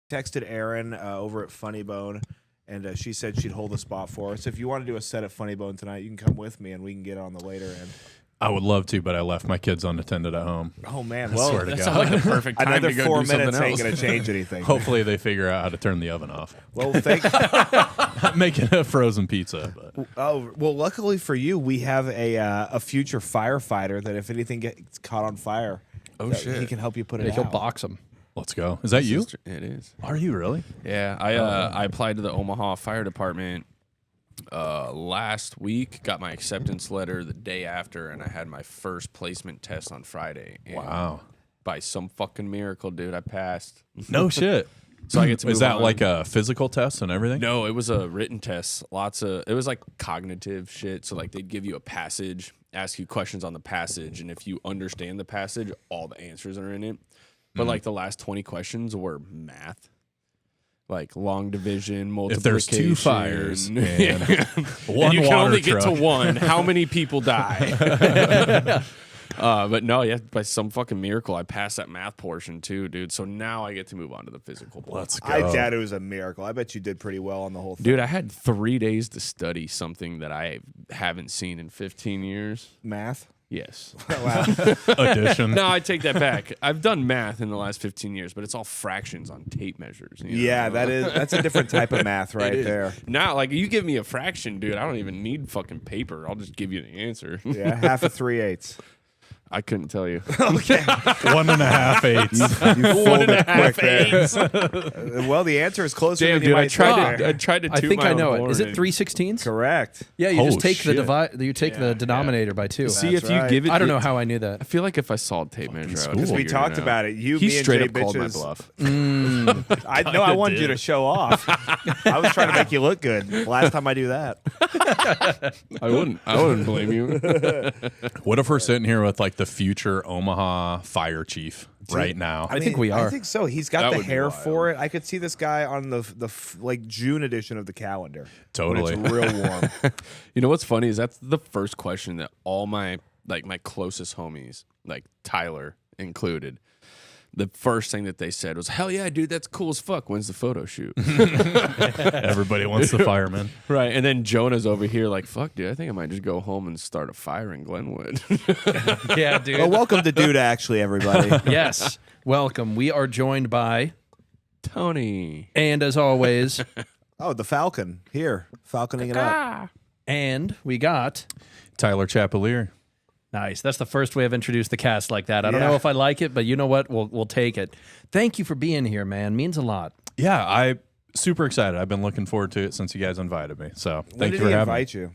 texted Erin over at Funny Bone, and she said she'd hold the spot for us. If you want to do a set at Funny Bone tonight, you can come with me, and we can get on the later end. I would love to, but I left my kids unattended at home. Oh, man. I swear to That God. sounds like the perfect time Another to go 4 do something minutes ain't else. going to change anything. Hopefully they figure out how to turn the oven off. Well, thank I'm making a frozen pizza. But. Oh, well, luckily for you, we have a future firefighter that if anything gets caught on fire, he can help you put it He'll out. box them. Let's go. Is that you? It is. Are you really? Yeah, I applied to the Omaha Fire Department last week. Got my acceptance letter the day after, and I had my first placement test on Friday. And Wow. by some fucking miracle, dude, I passed. No shit. So I get to. Is move that on. like a physical test and everything? No, it was a written test. It was like cognitive shit. So like they'd give you a passage, ask you questions on the passage, and if you understand the passage, all the answers are in it. But like the last 20 questions were math. Like long division, multiplication. If there's 2 fires and one and you can water only truck. get to 1, how many people die? But no, yeah, by some fucking miracle, I passed that math portion too, dude. So now I get to move on to the physical part. Let's go. I doubt it was a miracle. I bet you did pretty well on the whole thing. Dude, I had 3 days to study something that I haven't seen in 15 years. Math? Yes. Wow. Addition. No, I take that back. I've done math in the last 15 years, but it's all fractions on tape measures. You know? Yeah, that's a different type of math right there. Now, like, you give me a fraction, dude, I don't even need fucking paper. I'll just give you the answer. Yeah, half of 3/8. I couldn't tell you. Okay. 1.5 eighths. You fooled it quick there. Well, the answer is closer Damn, than you dude, I might tried think. to I toot think my I own know it. horn Is it and- 3/16? Correct. Yeah, you just Oh, take the shit. divide. You take the denominator by 2. See, That's if you right. give it... I don't know how I knew that. I feel like if I saw a tape measure, I would school. have Because we figured talked out. about it. You, He me, and straight Jay up called my bitches. bluff. I know. I wanted you to show off. I was trying to make you look good. Last time I do that. I wouldn't blame you. What if we're sitting here with like the future Omaha fire chief right now? I think we are. I think so. He's got That the would be hair wild. for it. I could see this guy on the like June edition of the calendar. Totally. When it's real warm. You know what's funny is that's the first question that all my closest homies, like Tyler included, the first thing that they said was, "Hell yeah, dude, that's cool as fuck. When's the photo shoot?" Everybody wants the fireman. Right, and then Jonah's over here like, "Fuck, dude, I think I might just go home and start a fire in Glenwood." Yeah, dude. Well, welcome to Dude Actually, everybody. Yes. Welcome. We are joined by, Tony. and as always, Oh, the Falcon here, falconing it up. and we got. Tyler Chappelier. Nice. That's the first way I've introduced the cast like that. I don't Yeah. know if I like it, but you know what? We'll take it. Thank you for being here, man. Means a lot. Yeah, I'm super excited. I've been looking forward to it since you guys invited me. So When thank did you for he having me. invite you?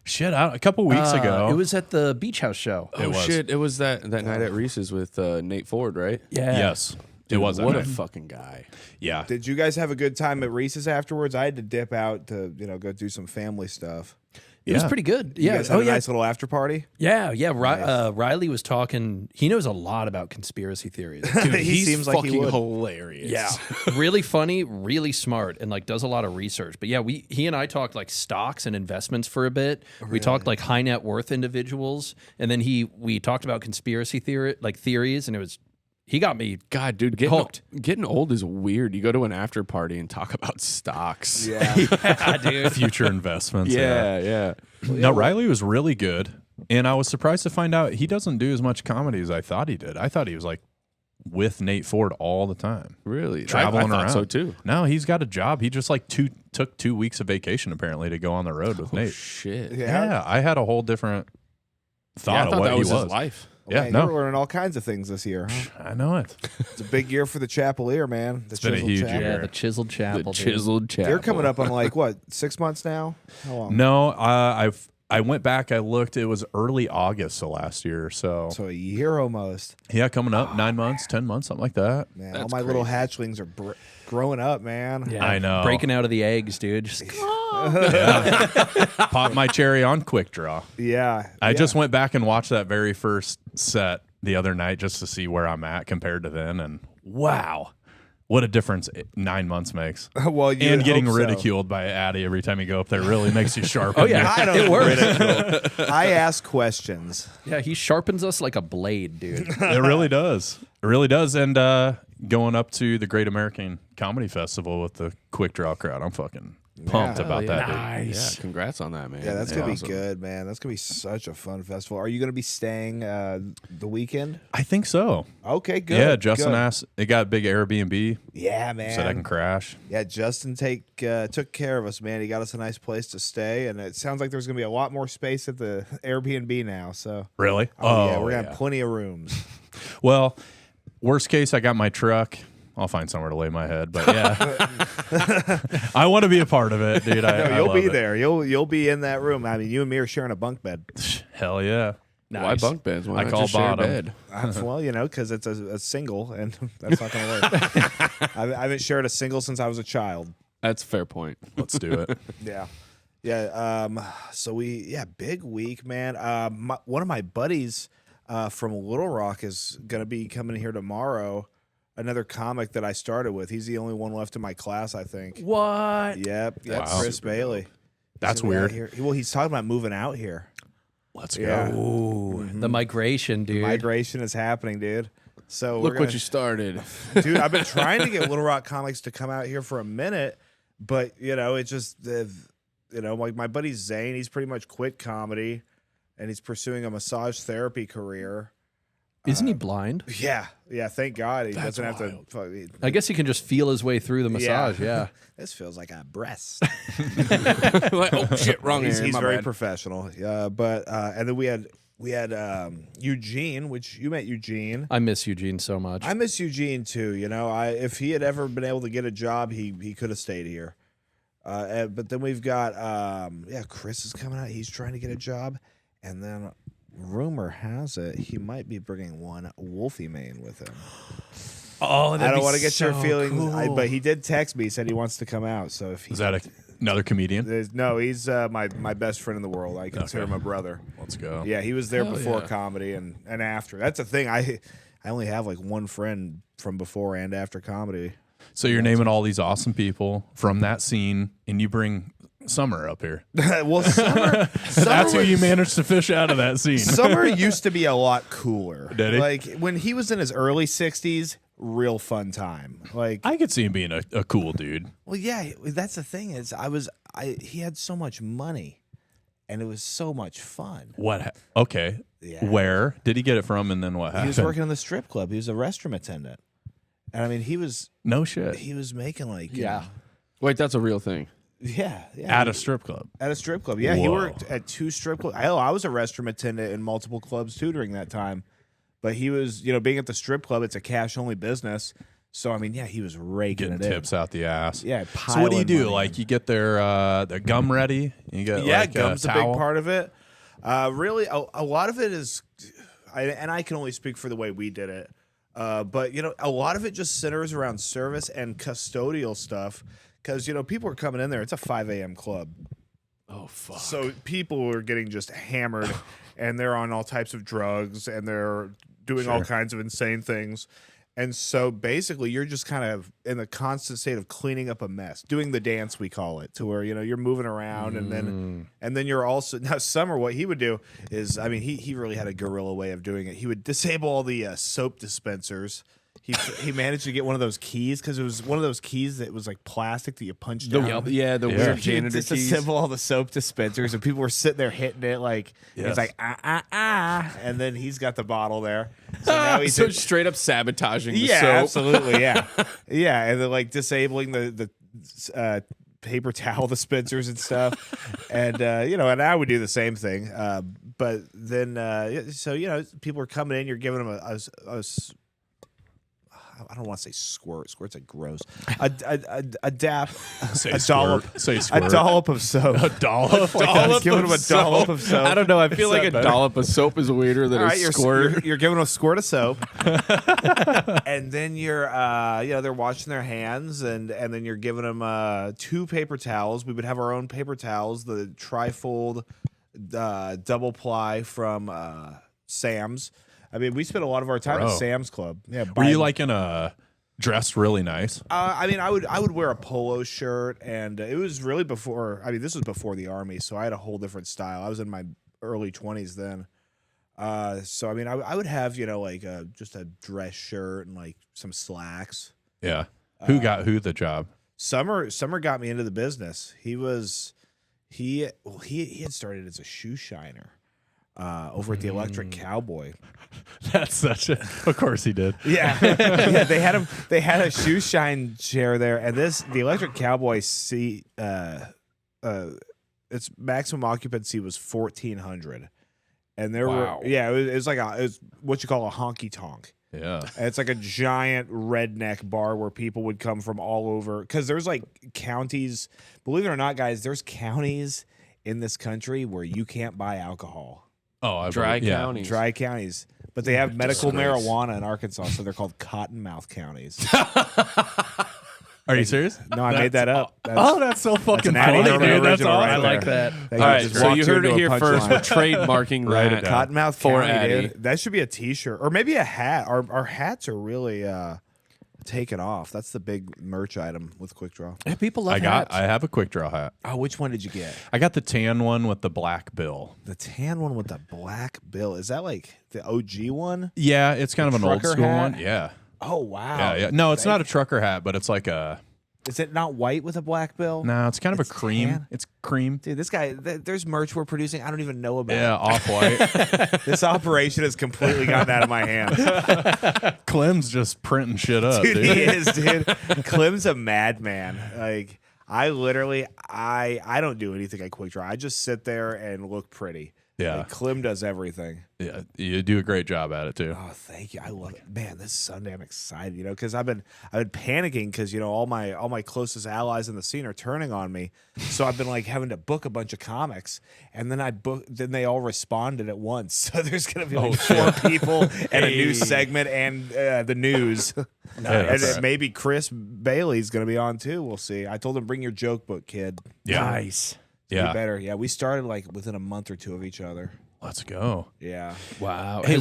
Shit, a couple weeks ago. It was at the Beach House show. Oh was. shit! It was that night at Reese's with Nate Ford, right? Yeah. Yes. Dude, it was. What that a night. fucking guy. Yeah. Did you guys have a good time at Reese's afterwards? I had to dip out to go do some family stuff. It was Yeah. pretty good. You Yeah. guys had Oh, a yeah. nice little after party. Yeah. Yeah. Nice. Riley was talking. He knows a lot about conspiracy theories. Dude, He he's seems like he fucking would. hilarious. Yeah, really funny, really smart, and like does a lot of research. But yeah, he and I talked like stocks and investments for a bit. We talked like high net worth individuals, and then we talked about conspiracy theories, and he got me. God, dude, Hooked. getting old is weird. You go to an after party and talk about stocks. Yeah. Yeah, dude. Future investments. Yeah. No, Riley was really good. And I was surprised to find out he doesn't do as much comedy as I thought he did. I thought he was like with Nate Ford all the time. Really? Traveling I thought around. so too. No, he's got a job. He just like took 2 weeks of vacation apparently to go on the road with Oh, Nate. shit. Yeah, I had a whole different thought I of thought what that he was was. his life. Yeah, Man, no. You're learning all kinds of things this year. Huh? I know it. It's a big year for the Chappelear, man. The It's been a Chiseled huge Chapel. year. Yeah, the chiseled chapel. The dude. chiseled chapel. You're coming up on like what, 6 months now? How long? No, I went back. I looked. It was early August of last year. So So a year almost. yeah, coming up 9 months, 10 months, something like that. Man, all That's my little crazy. hatchlings are growing up, man. Yeah, I know. breaking out of the eggs, dude. Just, Pop my cherry on Quick Draw. Yeah. I yeah. just went back and watched that very first set the other night just to see where I'm at compared to then. And wow, what a difference 9 months makes. well, you And getting hope so. ridiculed by Addy every time you go up there really makes you sharp. oh yeah, I don't it works. ridicule. I ask questions. Yeah, he sharpens us like a blade, dude. It really does. It really does. And going up to the Great American Comedy Festival with the Quick Draw crowd. I'm fucking pumped about that. Dude. Yeah, congrats on that, man. Yeah, that's gonna awesome. be good, man. That's gonna be such a fun festival. Are you gonna be staying the weekend? I think so. Okay, good. Yeah, Justin good. asked. It got a big Airbnb, Yeah, man. said I can crash. Yeah, Justin took care of us, man. He got us a nice place to stay, and it sounds like there's gonna be a lot more space at the Airbnb now. So, Really? yeah, we're gonna have plenty of rooms. Well, worst case, I got my truck. I'll find somewhere to lay my head, but yeah, I want to be a part of it, dude. I You'll love be it. there. You'll be in that room. I mean, you and me are sharing a bunk bed. Hell yeah. Why bunk beds? Why I not call just share a bottom. bed? Well, because it's a single, and that's not gonna work. I haven't shared a single since I was a child. That's a fair point. Let's do it. Yeah. Yeah. So big week, man. One of my buddies from Little Rock is going to be coming here tomorrow. Another comic that I started with. He's the only one left in my class, I think. What? Yep. Wow. Chris Bailey. That's He's gonna be out weird. here. Well, he's talking about moving out here. Let's go. Yeah. Ooh, the migration, dude. Migration is happening, dude. So Look what you started. dude. I've been trying to get Little Rock comics to come out here for a minute, but it's just like my buddy Zane. He's pretty much quit comedy, and he's pursuing a massage therapy career. Isn't he blind? Yeah. Thank God he doesn't have to. I guess he can just feel his way through the massage. Yeah. This feels like a breast. Like, oh shit, wrong He's area. My very bad. professional. But and then we had Eugene, which you met Eugene. I miss Eugene so much. I miss Eugene too. If he had ever been able to get a job, he could have stayed here. But then we've got Chris is coming out. He's trying to get a job, and then rumor has it he might be bringing one Wolfie Main with him. Oh, I don't want to get your feelings, but he did text me. He said he wants to come out. So if he Is that another comedian? no, he's my best friend in the world. I consider him a brother. Let's go. Yeah, he was there Hell before yeah. comedy and after. That's the thing. I only have like one friend from before and after comedy. So you're naming all these awesome people from that scene, and you bring Summer up here. Well, Summer That's who you managed to fish out of that scene. Summer used to be a lot cooler. Did he? Like when he was in his early 60s, real fun time. Like I could see him being a cool dude. well, yeah, that's the thing is he had so much money and it was so much fun. Okay. Yeah. Where did he get it from, and then what happened? He was working in the strip club. He was a restroom attendant. And I mean, he was No shit. making like Wait, that's a real thing. yeah. At a strip club. At a strip club. Yeah, he Whoa. worked at 2 strip clubs. I was a restroom attendant in multiple clubs too during that time. But he was, being at the strip club, it's a cash only business. So I mean, yeah, he was raking Getting it tips out the ass. in. Yeah. So what do you piling do? money Like you get their gum ready? You get gum's a towel? big part of it. Really, a lot of it is, and I can only speak for the way we did it. But a lot of it just centers around service and custodial stuff because people are coming in there. It's a 5 a.m. club. Oh fuck. So people are getting just hammered, and they're on all types of drugs, and they're doing all kinds of insane things. And so basically, you're just kind of in the constant state of cleaning up a mess, doing the dance we call it, to where you're moving around, and then you're also now Summer. What he would do is, I mean, he really had a guerrilla way of doing it. He would disable all the soap dispensers. He managed to get one of those keys because it was one of those keys that was like plastic that you punched down. Yeah, the Yeah. weird He janitor keys. disassemble all the soap dispensers, and people were sitting there hitting it like Yes. it's like and then he's got the bottle there. So now he's So straight up sabotaging the yeah, soap. absolutely, yeah, yeah, and then like disabling the paper towel dispensers and stuff, and and I would do the same thing. But then so people are coming in, you're giving them a I don't want to say squirt. Squirt's like gross. A dap, Say a squirt. dollop, Say a squirt. dollop of soap. A dollop. Giving them a dollop of soap. I don't know. I feel like that a better? dollop of soap is weirder than All a right, squirt. you're giving them a squirt of soap, and then you're they're washing their hands, and then you're giving them 2 paper towels. We would have our own paper towels, the trifold double ply from Sam's. I mean, we spent a lot of our time at Bro. Sam's Club. Yeah, Were you buying- like in a dressed really nice? I mean, I would wear a polo shirt, and it was really before. I mean, this was before the army, so I had a whole different style. I was in my early 20s then, So I mean, I would have like just a dress shirt and like some slacks. Yeah. Who got who the job? Summer got me into the business. He had started as a shoe shiner over at the Electric Cowboy. That's such a. Of course he did. Yeah, yeah. They had a shoe shine chair there, and the Electric Cowboy seat. Its maximum occupancy was 1,400, and there Wow. were it was like it was what you call a honky tonk. Yeah. And it's like a giant redneck bar where people would come from all over, because there's like counties. Believe it or not, guys, there's counties in this country where you can't buy alcohol. Oh, Dry counties. Dry counties. But they have medical marijuana in Arkansas, so they're called cottonmouth counties. Are you serious? No, I made that up. That's so fucking an Addy funny, Herman dude. That's original right awesome. I like that. They All right, just so walked you heard into it a here first. punchline. We're trademarking Write it that. down. Cottonmouth For County, Addy. dude. That should be a T-shirt or maybe a hat. Our hats are really taken off. That's the big merch item with Quick Draw. Yeah, people love I hats. have a quick draw hat. Oh, which one did you get? I got the tan one with the black bill. The tan one with the black bill. Is that like the OG one? Yeah, it's kind of an old trucker school hat? one. Yeah. Oh wow. Yeah, yeah. No, it's not a trucker hat, but it's like a. Is it not white with a black bill? No, it's kind of It's a cream. tan? It's cream. Dude, this guy, there's merch we're producing I don't even know about. Yeah, off white. This operation has completely gotten out of my hands. Clem's just printing shit up, Dude, dude. he is, dude. Clem's a madman. Like, I literally, I don't do anything at Quick Draw. I just sit there and look pretty. Yeah. Like, Clem does everything. Yeah, you do a great job at it too. Oh, thank you. I love it, man. This Sunday, I'm excited. Because I've been panicking because all my closest allies in the scene are turning on me. So I've been like having to book a bunch of comics, and then they all responded at once. So there's gonna be like 4 people and a new segment and the news. And maybe Chris Bailey's gonna be on too. We'll see. I told him bring your joke book, kid. Yeah. Nice. Yeah. You better. Yeah, we started like within a month or 2 of each other. Let's go. Yeah. Wow. Hey,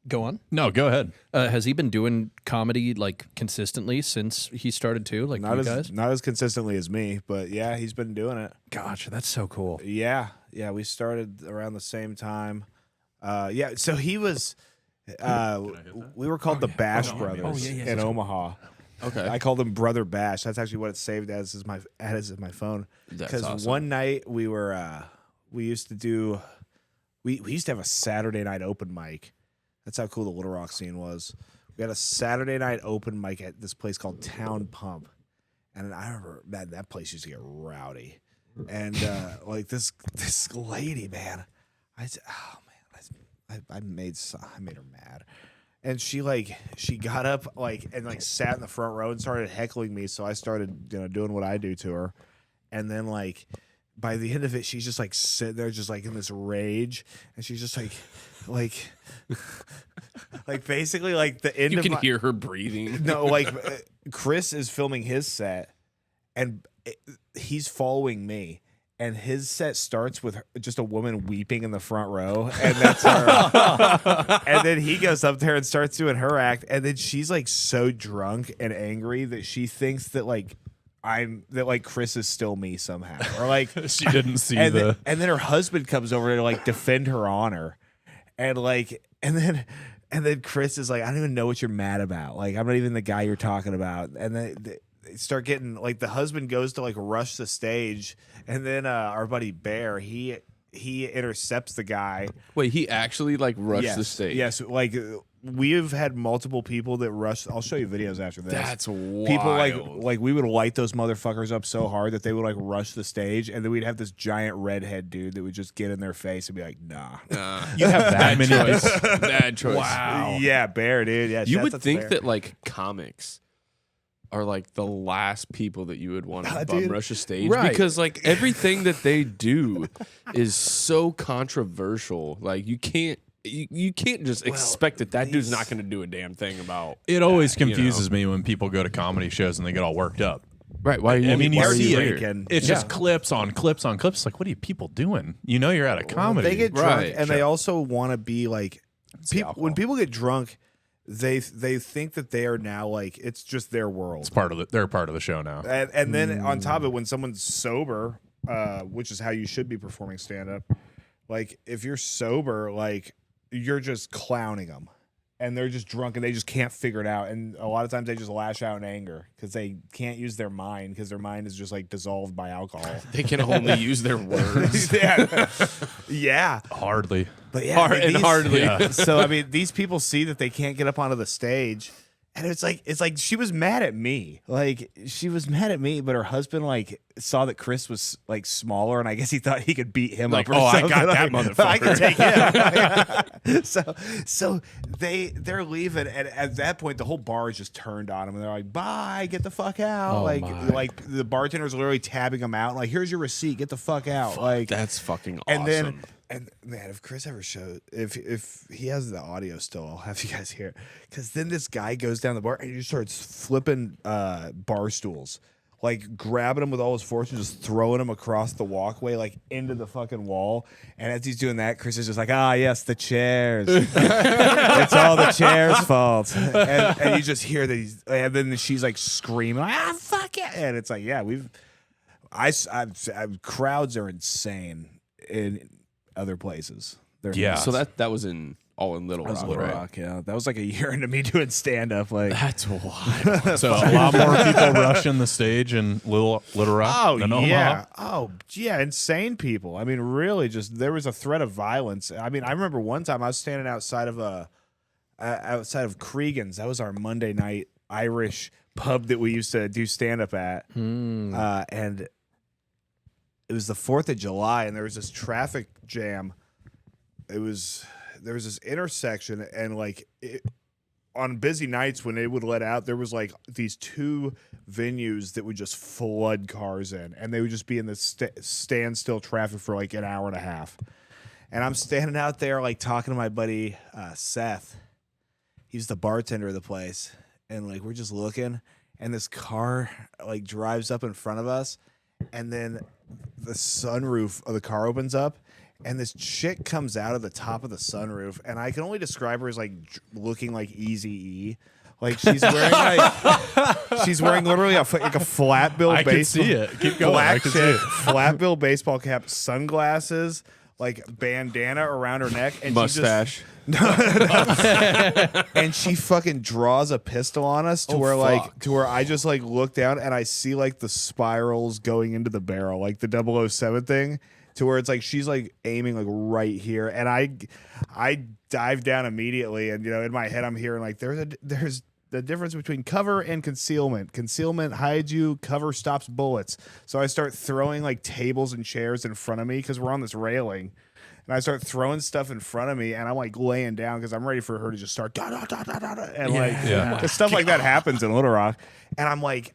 Go on. No, go ahead. Has he been doing comedy like consistently since he started too? Like you guys? Not as consistently as me, but yeah, he's been doing it. Gosh, that's so cool. Yeah, we started around the same time. Yeah, so he was. We were called the Bash Brothers in Omaha. Okay. I called him Brother Bash. That's actually what it's saved as is my phone. That's Because awesome. one night we used to have a Saturday night open mic. That's how cool the Little Rock scene was. We had a Saturday night open mic at this place called Town Pump, and I remember that place used to get rowdy, and like this lady, man, I made her mad. And she got up and sat in the front row and started heckling me. So I started doing what I do to her, and then by the end of it, she's just sitting there just in this rage, and she's just basically the end. You can hear her breathing. No, Chris is filming his set, and he's following me. And his set starts with just a woman weeping in the front row, and that's her. And then he goes up there and starts doing her act, and then she's so drunk and angry that she thinks that Chris is still me somehow, or She didn't see and then her husband comes over to defend her honor, and then Chris is I don't even know what you're mad about. I'm not even the guy you're talking about, and then. They start getting the husband goes to rush the stage, and then our buddy Bear he intercepts the guy. Wait, he actually rushed the stage? Yes, we've had multiple people that rush. I'll show you videos after this. That's wild. People we would light those motherfuckers up so hard that they would rush the stage, and then we'd have this giant redhead dude that would just get in their face and be like, nah. You have that many. Bad choice. Wow. Yeah, Bear, dude. Yeah, You shouts would out to think Bear. that comics are the last people that you would want to bum Dude. rush a stage, Right. because everything that they do is so controversial. You can't just expect that dude's not going to do a damn thing about. It always confuses me when people go to comedy shows and they get all worked up. Right? Why? I mean, you why are see you it. drinking? It's just clips on clips on clips. What are you people doing? You're at a comedy. They get drunk, Right, and they also want to be people. When people get drunk, they think that they are now it's just their world. They're part of the show now. And then on top of it, when someone's sober, which is how you should be performing stand up, if you're sober, you're just clowning them. And they're just drunk and they just can't figure it out. And a lot of times they just lash out in anger because they can't use their mind because their mind is just like dissolved by alcohol. They can only use their words. Yeah. Hardly. But yeah, Hardly. Yeah. So I mean, these people see that they can't get up onto the stage, and it's like she was mad at me. Like she was mad at me, but her husband like saw that Chris was like smaller, and I guess he thought he could beat him Like, up. Or I something. got that Like, motherfucker. I can take him. so they're leaving, and at that point, the whole bar is just turned on him, and they're like, "Bye, get the fuck out!" Oh, like my. the bartender's literally tabbing him out, like, "Here's your receipt, get the fuck out!" Like That's fucking awesome. and then, and man, if Chris ever shows, if he has the audio still, I'll have you guys hear it. Because then this guy goes down the bar and he just starts flipping bar stools, like grabbing them with all his force and just throwing them across the walkway, like into the fucking wall. And as he's doing that, Chris is just like, "Ah, yes, the chairs. It's all the chairs' fault." And you just hear that and then she's like screaming, "Ah, fuck it!" And it's like, yeah, crowds are insane in other places. They're Yeah. nuts. so that was all in Little That was Rock, Little right? Rock, yeah. That was like a year into me doing stand up. Like, That's wild. So a lot more people rushing the stage in Little Rock than Omaha. yeah. Oh, yeah. Insane people. I mean, really, just there was a threat of violence. I mean, I remember one time I was standing outside of Cregan's. That was our Monday night Irish pub that we used to do stand up at. And it was the 4th of July, and there was this traffic jam. There was this intersection, and like on busy nights when they would let out, there was like these 2 venues that would just flood cars in, and they would just be in this standstill traffic for like an hour and a half. And I'm standing out there like talking to my buddy Seth. He's the bartender of the place, and like we're just looking, and this car like drives up in front of us, and then the sunroof of the car opens up, and this chick comes out of the top of the sunroof, and I can only describe her as like looking like Eazy-E. Like she's wearing literally a flat bill I baseball. can see it. Keep going. I Black can see chick, it. flat bill baseball cap, sunglasses, like bandana around her neck, and Mustache. and she fucking draws a pistol on us to where I just like look down and I see like the spirals going into the barrel, like the 007 thing, to where it's like she's like aiming like right here, and I dive down immediately, and in my head I'm hearing like there's the difference between cover and concealment. Concealment hides you, cover stops bullets. So I start throwing like tables and chairs in front of me because we're on this railing. And I start throwing stuff in front of me, and I'm like laying down because I'm ready for her to just start da da da da da da, and like stuff like that happens in Little Rock, and I'm like,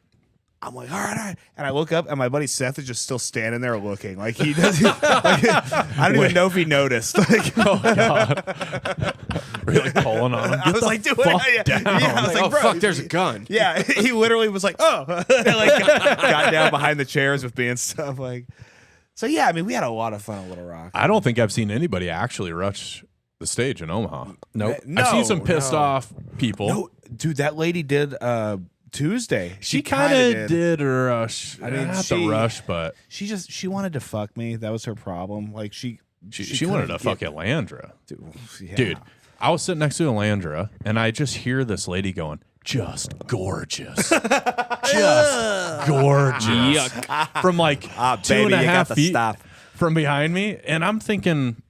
all right, and I look up, and my buddy Seth is just still standing there looking like he does. Like, I don't even know if he noticed. Like, Oh God! Really pulling on him. I was like, dude, yeah, I was like, Oh, bro, fuck, there's a gun. Yeah, he literally was like, oh, and like got down behind the chairs with me and stuff like. So yeah, I mean, we had a lot of fun at Little Rock. I don't think I've seen anybody actually rush the stage in Omaha. Nope. I've seen some pissed off people. No, dude, that lady did Tuesday. She kind of did rush. I mean, not she- the rush, but She wanted to fuck me. That was her problem. Like she wanted couldn't to fuck get- Elandra. yeah. Dude, I was sitting next to Elandra, and I just hear this lady going, "Just gorgeous, just gorgeous," from like 2.5 you got the feet stuff. from behind me, and I'm thinking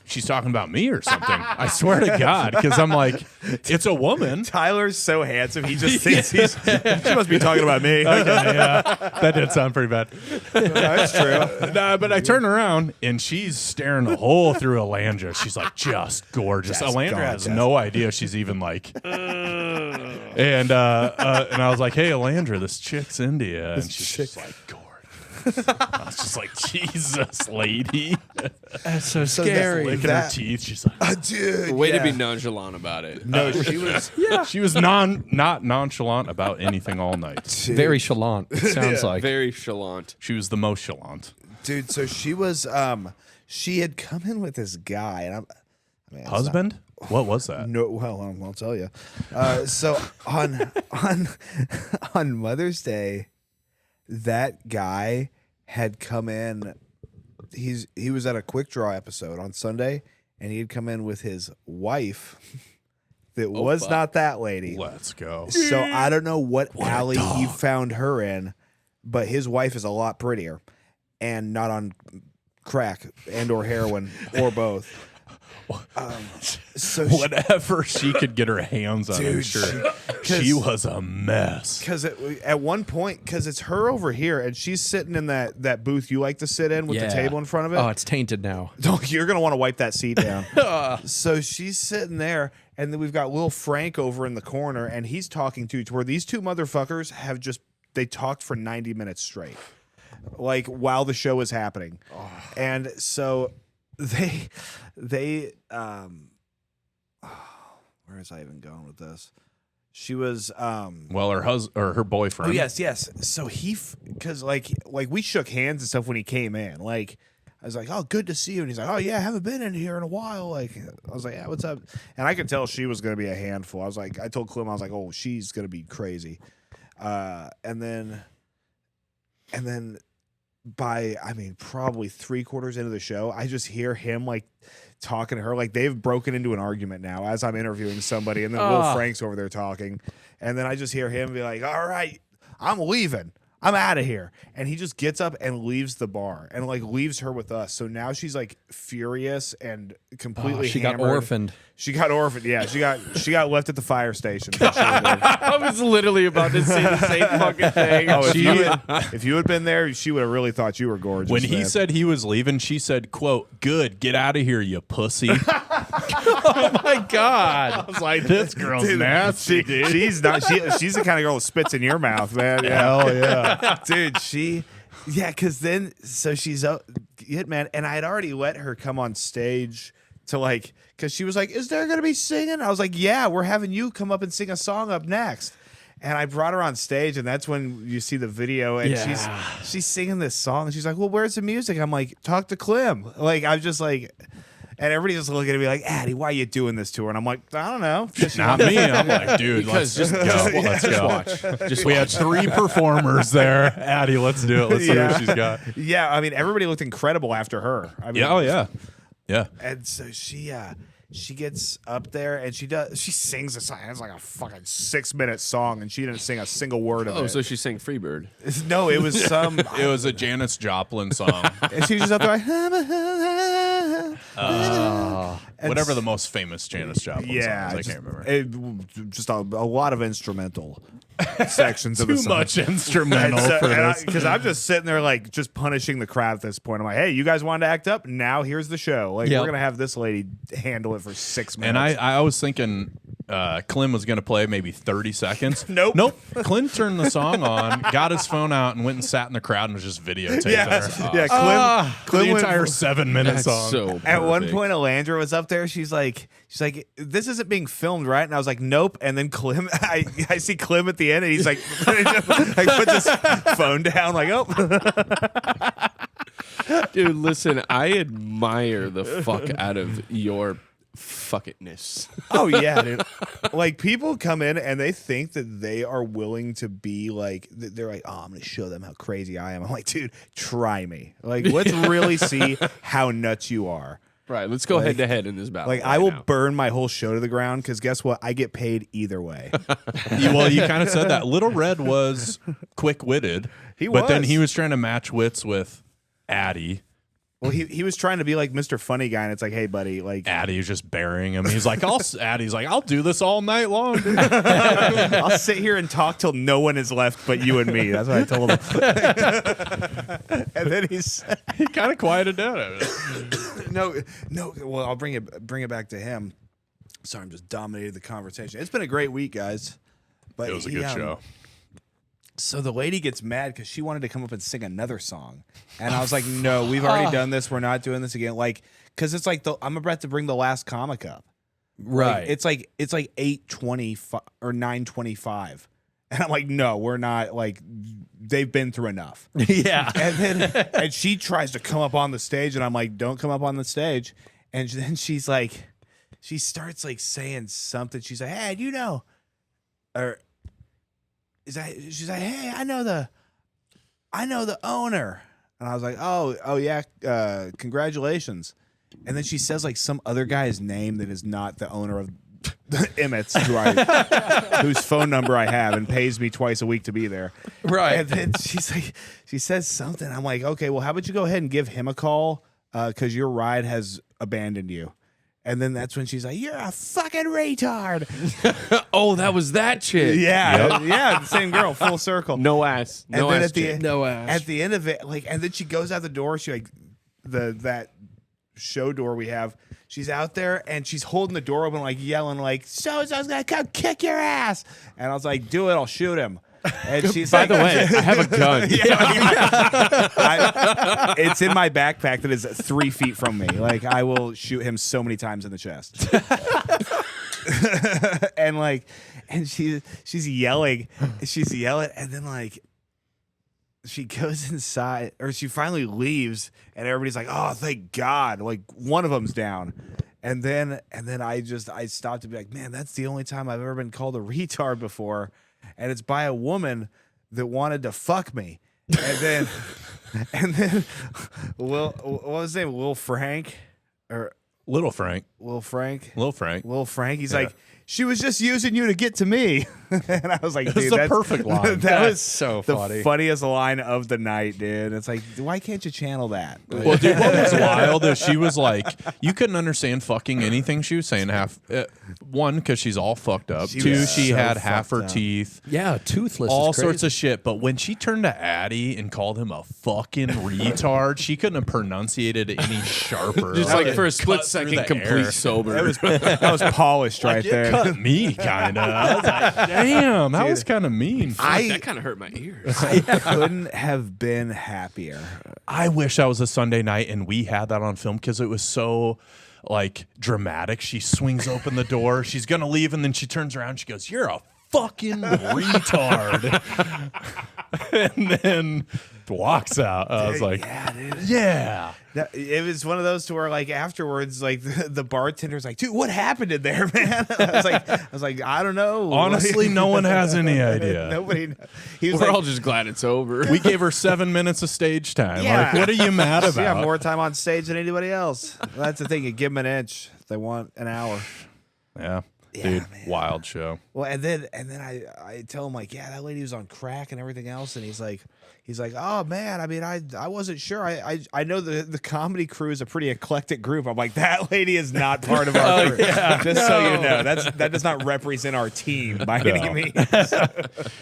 she's talking about me or something. I swear to God, because I'm like, it's a woman. Tyler's so handsome. He just thinks she must be talking about me. Yeah, that did sound pretty bad. That's true. Nah, but I turn around and she's staring a hole through Elandra. She's like, just gorgeous. Just Elandra has gorgeous. no idea she's even like. And I was like, hey, Elandra, this chick's into you. And she's just like, gorgeous. I was just like, Jesus, lady. That's so So scary. Licking her teeth. She's like, Dude, Way yeah. to be nonchalant about it. No, she was. she was not nonchalant about anything all night. Very chalant. It sounds like. Very chalant. She was the most chalant. Dude, so she was. She had come in with this guy, and it's not- Husband? What was that? No, well, I'll tell you. So on Mother's Day, that guy had come in. He was at a quick draw episode on Sunday, and he'd come in with his wife that was not that lady. Let's go. So I don't know what alley he found her in, but his wife is a lot prettier and not on crack and or heroin or both. So whatever she could get her hands on, I'm sure. She was a mess. Because at one point, because it's her over here, and she's sitting in that booth you like to sit in with the table in front of it. Oh, it's tainted now. You're going to want to wipe that seat down. So she's sitting there, and then we've got Lil Frank over in the corner, and he's talking to where these two motherfuckers have they talked for 90 minutes straight, like while the show is happening. And so they where is I even going with this? She was well, her husband or her boyfriend. Oh yes. So because like we shook hands and stuff when he came in. Like I was like, "Oh, good to see you," and he's like, "Oh yeah, I haven't been in here in a while." Like I was like, "Yeah, what's up?" And I could tell she was gonna be a handful. I was like, I told Clem, I was like, "Oh, she's gonna be crazy," and then by probably 3/4 into the show, I just hear him like talking to her like they've broken into an argument now as I'm interviewing somebody, and then Will Frank's over there talking, and then I just hear him be like, "All right, I'm leaving. I'm out of here," and he just gets up and leaves the bar and like leaves her with us. So now she's like furious and completely she hammered. got orphaned. She got orphaned. Yeah, she got left at the fire station. I was literally about to say the same fucking thing. Oh, if you had been there, she would have really thought you were gorgeous. When he man. said he was leaving, she said, "Quote, good, get out of here, you pussy." Oh my God. I was like, this girl's nasty, dude. She's the kind of girl who spits in your mouth, man. Hell yeah. Dude, because then, so she's Hitman, and I had already let her come on stage to like, because she was like, "Is there going to be singing?" I was like, "Yeah, we're having you come up and sing a song up next." And I brought her on stage, and that's when you see the video, and she's singing this song, and she's like, "Well, where's the music?" I'm like, "Talk to Clem." Like, I'm just like, and everybody's just looking at me like, "Addy, why are you doing this to her?" And I'm like, "I don't know." Not me. I'm like, dude, let's just go. Let's go. Watch. We had 3 performers there. Addy, let's do it. Let's see what she's got. Yeah, I mean, everybody looked incredible after her. I mean, Yeah. And so she gets up there and she sings a song. It's like a fucking 6-minute song, and she didn't sing a single word of it. Oh, so she sang Freebird. No, it was some. It was a Janis Joplin song. And she was just up there like, whatever the most famous Janis Joplin song is. I can't remember. Just a lot of instrumental sections of the Too song. much instrumental for this. Because I'm just sitting there like just punishing the crowd at this point. I'm like, "Hey, you guys wanted to act up? Now here's the show. Like, we're gonna have this lady handle it for 6 minutes." And I was thinking Clem was going to play maybe 30 seconds. Nope. Clem turned the song on, got his phone out, and went and sat in the crowd and was just videotaping her. Yeah, Clem The went- entire 7-minute That's song. so At one perfect. point, Alandra was up there. She's like, "This isn't being filmed, right?" And I was like, "Nope." And then Clem, I see Clem at the end, and he's like, like puts his phone down, like, "Oh." Dude, listen, I admire the fuck out of your fuckitness. Oh yeah, dude. Like, people come in and they think that they are willing to be like, they're like, "Oh, I'm gonna show them how crazy I am." I'm like, "Dude, try me. Like, let's really see how nuts you are." Right, let's go head to head in this battle. Like, I will burn my whole show to the ground, because guess what? I get paid either way. Well, you kind of said that. Little Red was quick-witted. But then was. he was trying to match wits with Addy. Well, he was trying to be like Mr. Funny Guy, and it's like, "Hey, buddy, like, Addy was just burying him. He's like, Addy's like, "I'll do this all night long, dude." I'll sit here and talk till no one is left but you and me." That's what I told him. And then He kind of quieted down. no. Well, I'll bring it back to him. Sorry, I'm just dominated the conversation. It's been a great week, guys. But It was a good show. So the lady gets mad because she wanted to come up and sing another song, and I was like, "No, we've already done this. We're not doing this again." Like, because it's like I'm about to bring the last comic up. Right. Like, it's like 8:25 or 9:25, and I'm like, "No, we're not. Like, they've been through enough." Yeah. And she tries to come up on the stage, and I'm like, "Don't come up on the stage." And then she's like, she starts like saying something. She's like, "Hey, you know," or she's like, "Hey, I know the owner." And I was like, oh yeah, congratulations." and then she says like some other guy's name that is not the owner of Emmet's, whose phone number I have and pays me twice a week to be there. Right. And then she says something. I'm like, okay, well, how about you go ahead and give him a call because your ride has abandoned you. And then that's when she's like, you're a fucking retard. Oh, that was that chick. Yeah, yeah, the same girl, full circle. No ass. And No then ass at the chick. No ass. At the end of it, like, and then she goes out the door. She like that show door we have. She's out there and she's holding the door open, like yelling, like so-and-so's gonna come kick your ass. And I was like, do it, I'll shoot him. And she's By like, the way, I have a gun. it's in my backpack that is 3 feet from me. Like I will shoot him so many times in the chest. and she's yelling, and then like she goes inside, or she finally leaves, and everybody's like, "Oh, thank God!" Like one of them's down, and then I stopped to be like, "Man, that's the only time I've ever been called a retard before." And it's by a woman that wanted to fuck me. And then what was his name? Little Frank. He's like, she was just using you to get to me. And I was like, dude, that's a perfect line. That was so the funny. funniest line of the night, dude. It's like, why can't you channel that? Well, dude, what was wild is she was like, you couldn't understand fucking anything she was saying. One, because she's all fucked up. She Two, was she so had half her fucked up. teeth. Yeah, toothless. All is crazy. sorts of shit. But when she turned to Addy and called him a fucking retard, she couldn't have pronunciated it any sharper. Just like for a it split cut through second, the complete air. sober. That was polished right Like, it there. cut me, kind of. I was like, damn, that was kind of mean. That kind of hurt my ears. I couldn't have been happier. I wish that was a Sunday night and we had that on film because it was so like dramatic. She swings open the door, she's gonna leave, and then she turns around, she goes, "You're a fucking retard," and then walks out. I was like, yeah, dude. yeah. It was one of those to where like afterwards, like the bartender's like, dude, what happened in there, man? I was like, I don't know. Honestly, no one has any idea. Nobody knows. He was We're like, all just glad it's over. We gave her 7 minutes of stage time. Yeah. Like, what are you mad she about? had more time on stage than anybody else. That's the thing. You give them an inch, they want an hour. Yeah, Yeah, dude, man. wild show. Well, and then I tell him like, yeah, that lady was on crack and everything else, and he's like, oh man, I mean, I wasn't sure. I know the comedy crew is a pretty eclectic group. I'm like, that lady is not part of our crew. Just so you know, that does not represent our team by any means.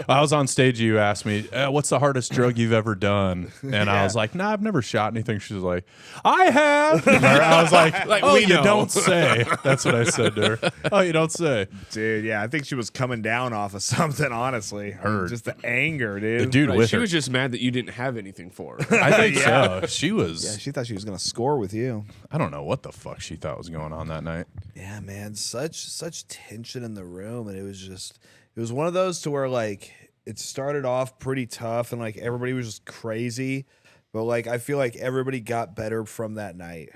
I was on stage. You asked me, "What's the hardest drug you've ever done?" And I was like, "Nah, I've never shot anything." She was like, "I have." And I was like, "Oh, we you know." don't say." That's what I said to her. "Oh, you don't say." Dude, yeah, I think she was coming down off of something. Honestly, Heard. just the anger, dude. The dude Right, with she her. was just mad that you didn't have anything for her. I think so. She was. Yeah, she thought she was gonna score with you. I don't know what the fuck she thought was going on that night. Yeah, man, such tension in the room, and it was one of those to where like it started off pretty tough, and like everybody was just crazy, but like I feel like everybody got better from that night.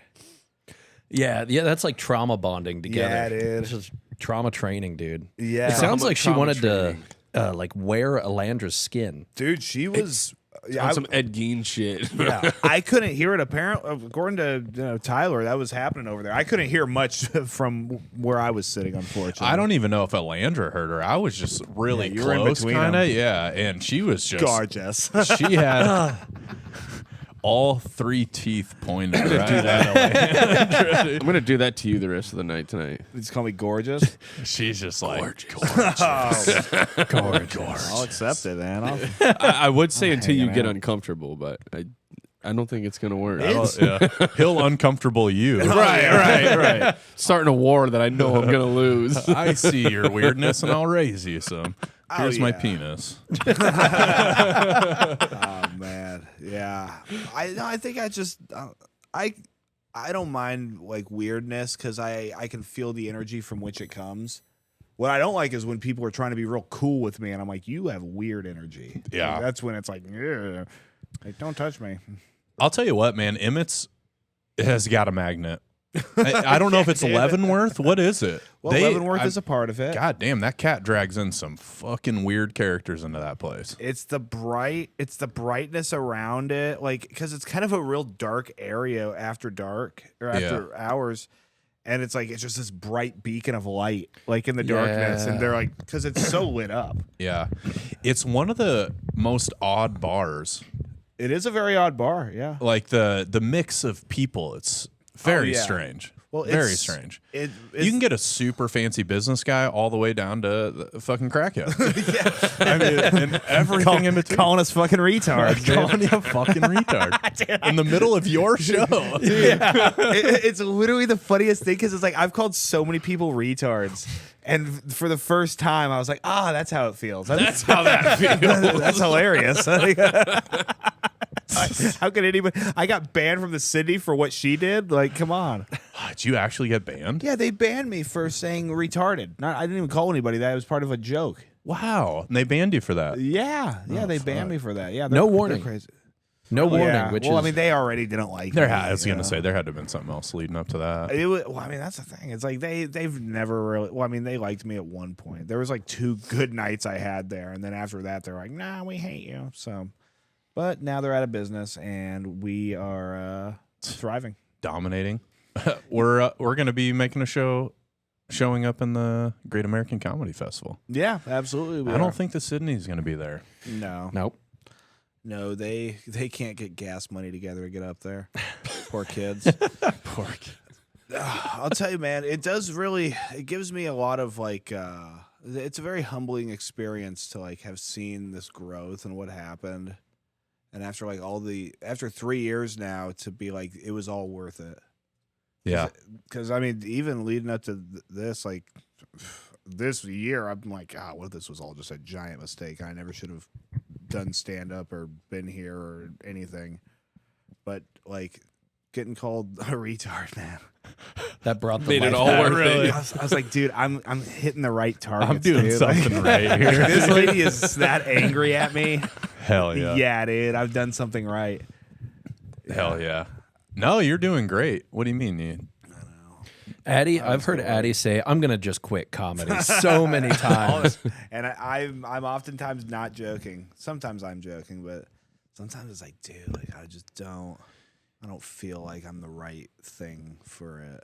Yeah, that's like trauma bonding together. Yeah, dude. It's just trauma training, dude. Yeah, It sounds like she trauma wanted training. to like wear Alandra's skin. dude, she was. Yeah, On some Ed Gein shit. yeah, I couldn't hear it. Apparently, according to Tyler, that was happening over there. I couldn't hear much from where I was sitting. Unfortunately, I don't even know if Alandra heard her. I was just really Yeah, you were in close, between kind of. them. Yeah, and she was just gorgeous. She had all 3 teeth pointed right at Alandra. I'm gonna do that to you the rest of the night tonight. Just call me gorgeous. She's just like, I'll accept it, man. I would say until you hanging get out. uncomfortable, but I don't think it's gonna work. yeah. He'll uncomfortable you. Right. Starting a war that I know I'm gonna lose. I see your weirdness and I'll raise you some. Here's my yeah. penis. Oh man, yeah. I think I just I don't mind like weirdness because I can feel the energy from which it comes. What I don't like is when people are trying to be real cool with me, and I'm like, you have weird energy. Yeah. Like, that's when it's like, yeah, like don't touch me. I'll tell you what, man. Emmett's has got a magnet. I don't know if it's Leavenworth. What is it? Well, Leavenworth is a part of it. God damn, that cat drags in some fucking weird characters into that place. It's the brightness around it, like, because it's kind of a real dark area after dark or after hours, and it's just this bright beacon of light, like in the darkness, and they're like, because it's so lit up. Yeah, it's one of the most odd bars. It is a very odd bar, yeah. Like the mix of people, it's very strange. Well, very strange. You can get a super fancy business guy all the way down to the fucking crackhead. I mean, and everything in between. Calling us fucking retards. Calling you a fucking retard in the middle of your show. It's literally the funniest thing because it's like I've called so many people retards. And for the first time, I was like, that's how it feels. That's how that feels. That's hilarious. How could anybody? I got banned from the city for what she did. Like, come on. Did you actually get banned? Yeah, they banned me for saying retarded. I didn't even call anybody that. It was part of a joke. Wow. And they banned you for that. Yeah. They banned me for that. Yeah. No warning. Crazy. No warning. Yeah. Which well, is, I mean, they already didn't like I me. was going to say there had to have been something else leading up to that. Well, I mean, that's the thing. It's like they've never really. Well, I mean, they liked me at one point. There was like 2 good nights I had there, and then after that, they're like, "Nah, we hate you." So, but now they're out of business, and we are thriving, dominating. We're going to be making a showing up in the Great American Comedy Festival. Yeah, absolutely. I don't think the Sydney's going to be there. No. Nope. No, they can't get gas money together to get up there. Poor kids. Poor kids. I'll tell you, man, it gives me a lot of it's a very humbling experience to have seen this growth and what happened. And after after 3 years now to be it was all worth it. Yeah. Because I mean, even leading up to this, this year, I'm like, what if this was all just a giant mistake? I never should have done stand up or been here or anything. But getting called a retard, man, that brought the made life it all back. worth really. it. I was like, dude, I'm hitting the right target. I'm doing something right here. This lady is that angry at me. Hell yeah. Yeah, dude, I've done something right. Hell yeah. No, you're doing great. What do you mean? Addy, I've heard Addy say, "I'm gonna just quit comedy" so many times. And I'm oftentimes not joking. Sometimes I'm joking, but sometimes it's like, dude, I just don't feel like I'm the right thing for it.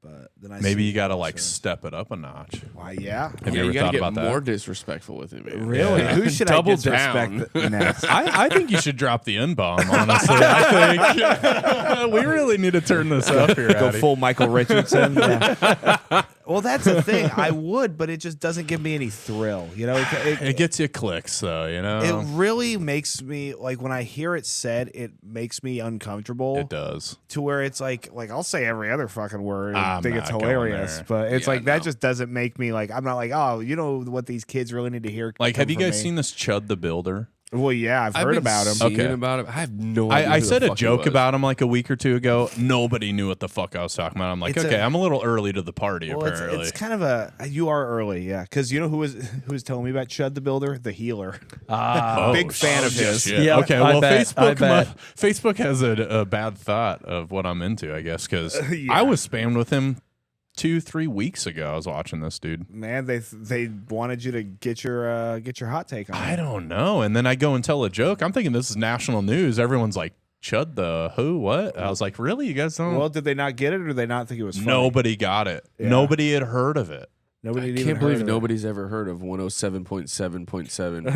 But then Maybe you got to step it up a notch. Why? Yeah. Have you ever gotta thought get about that? more disrespectful with it, man. Really? Yeah. Who should Double I disrespect next? I think you should drop the N-bomb, honestly. I think we really need to turn this up here, Go Addy. full Michael Richardson. Yeah. Well, that's the thing. I would, but it just doesn't give me any thrill. It gets you clicks, though, It really makes me, when I hear it said, it makes me uncomfortable. It does. To where it's like I'll say every other fucking word and I'm think it's not going hilarious. there. But it's Yeah, that just doesn't make me I'm not oh, you know what these kids really need to hear. Have you guys seen this Chud the Builder? Well, yeah, I've heard about him. Okay. About it. I have no idea. I who the said a fuck he joke was. about him a week or two ago. Nobody knew what the fuck I was talking about. I'm like, It's okay, I'm a little early to the party, Well, apparently. it's kind of you are early, yeah. Because you know who was telling me about Chud the Builder? The Healer. Big fan of his. Shit. Yeah, okay, I well, bet. Facebook has a bad thought of what I'm into, I guess, because Yeah. I was spammed with him 2-3 weeks ago. I was watching this dude. Man, they wanted you to get your hot take on I it. don't know. And then I go and tell a joke. I'm thinking this is national news. Everyone's like, Chud the who? What? I was like, really? You guys don't? Well, did they not get it, or did they not think it was funny? Nobody got it. Yeah. Nobody had heard of it. Nobody I had even can't believe heard of it. nobody's ever heard of 107.7.7.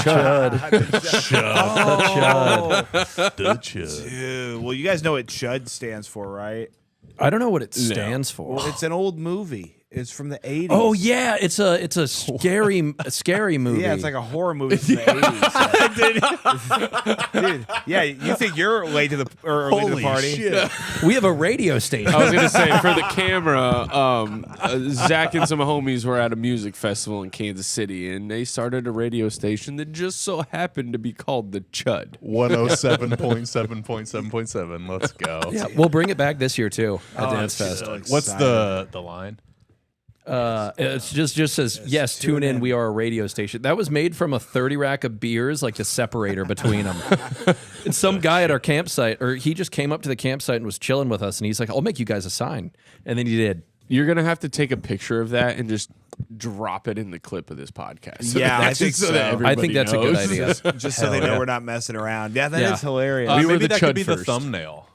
Chud. The Chud. Dude, well, you guys know what Chud stands for, right? I don't know what it stands for. Well, it's an old movie. It's from the 80s. Oh yeah, it's a scary movie. Yeah, it's like a horror movie from the 80s. Dude, yeah, you think you're late to the Holy party? shit. we have a radio station. I was gonna say for the camera, Zack and some homies were at a music festival in Kansas City, and they started a radio station that just so happened to be called the Chud. 107.7.7.7. Let's go. Yeah, we'll bring it back this year too at Dance that's Fest. so What's exciting. the line? It's just says yes. Tune in. We are a radio station. That was made from a 30 rack of beers, like the separator between them. And some guy at our campsite, or he just came up to the campsite and was chilling with us, and he's like, "I'll make you guys a sign," and then he did. You're gonna have to take a picture of that and just drop it in the clip of this podcast. So Yeah, that I think so. that I think everybody that's a good knows. idea. Just so they know we're not messing around. Yeah, that is Yeah. hilarious. We were Maybe the that could chud be the first. thumbnail.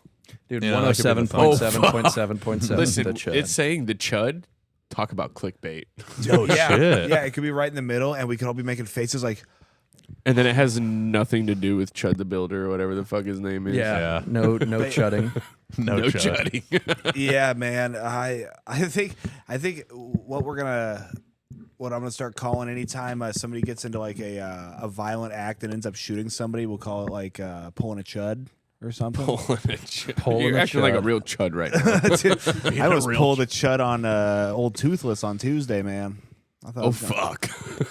Dude, Yeah, that could be the 107.7.7.7. Listen, the chud. it's saying the chud. Talk about clickbait. Oh shit. Yeah, it could be right in the middle, and we could all be making faces like, And then it has nothing to do with Chud the Builder or whatever the fuck his name is. Yeah. No chudding. No chudding. yeah, man. I think what I'm gonna start calling anytime somebody gets into like a violent act and ends up shooting somebody, we'll call it like pulling a chud or something. Pulling You're a acting like a chud. real chud right now. I almost pulled a chud on old Toothless on Tuesday, man. I thought I Oh was gonna- fuck!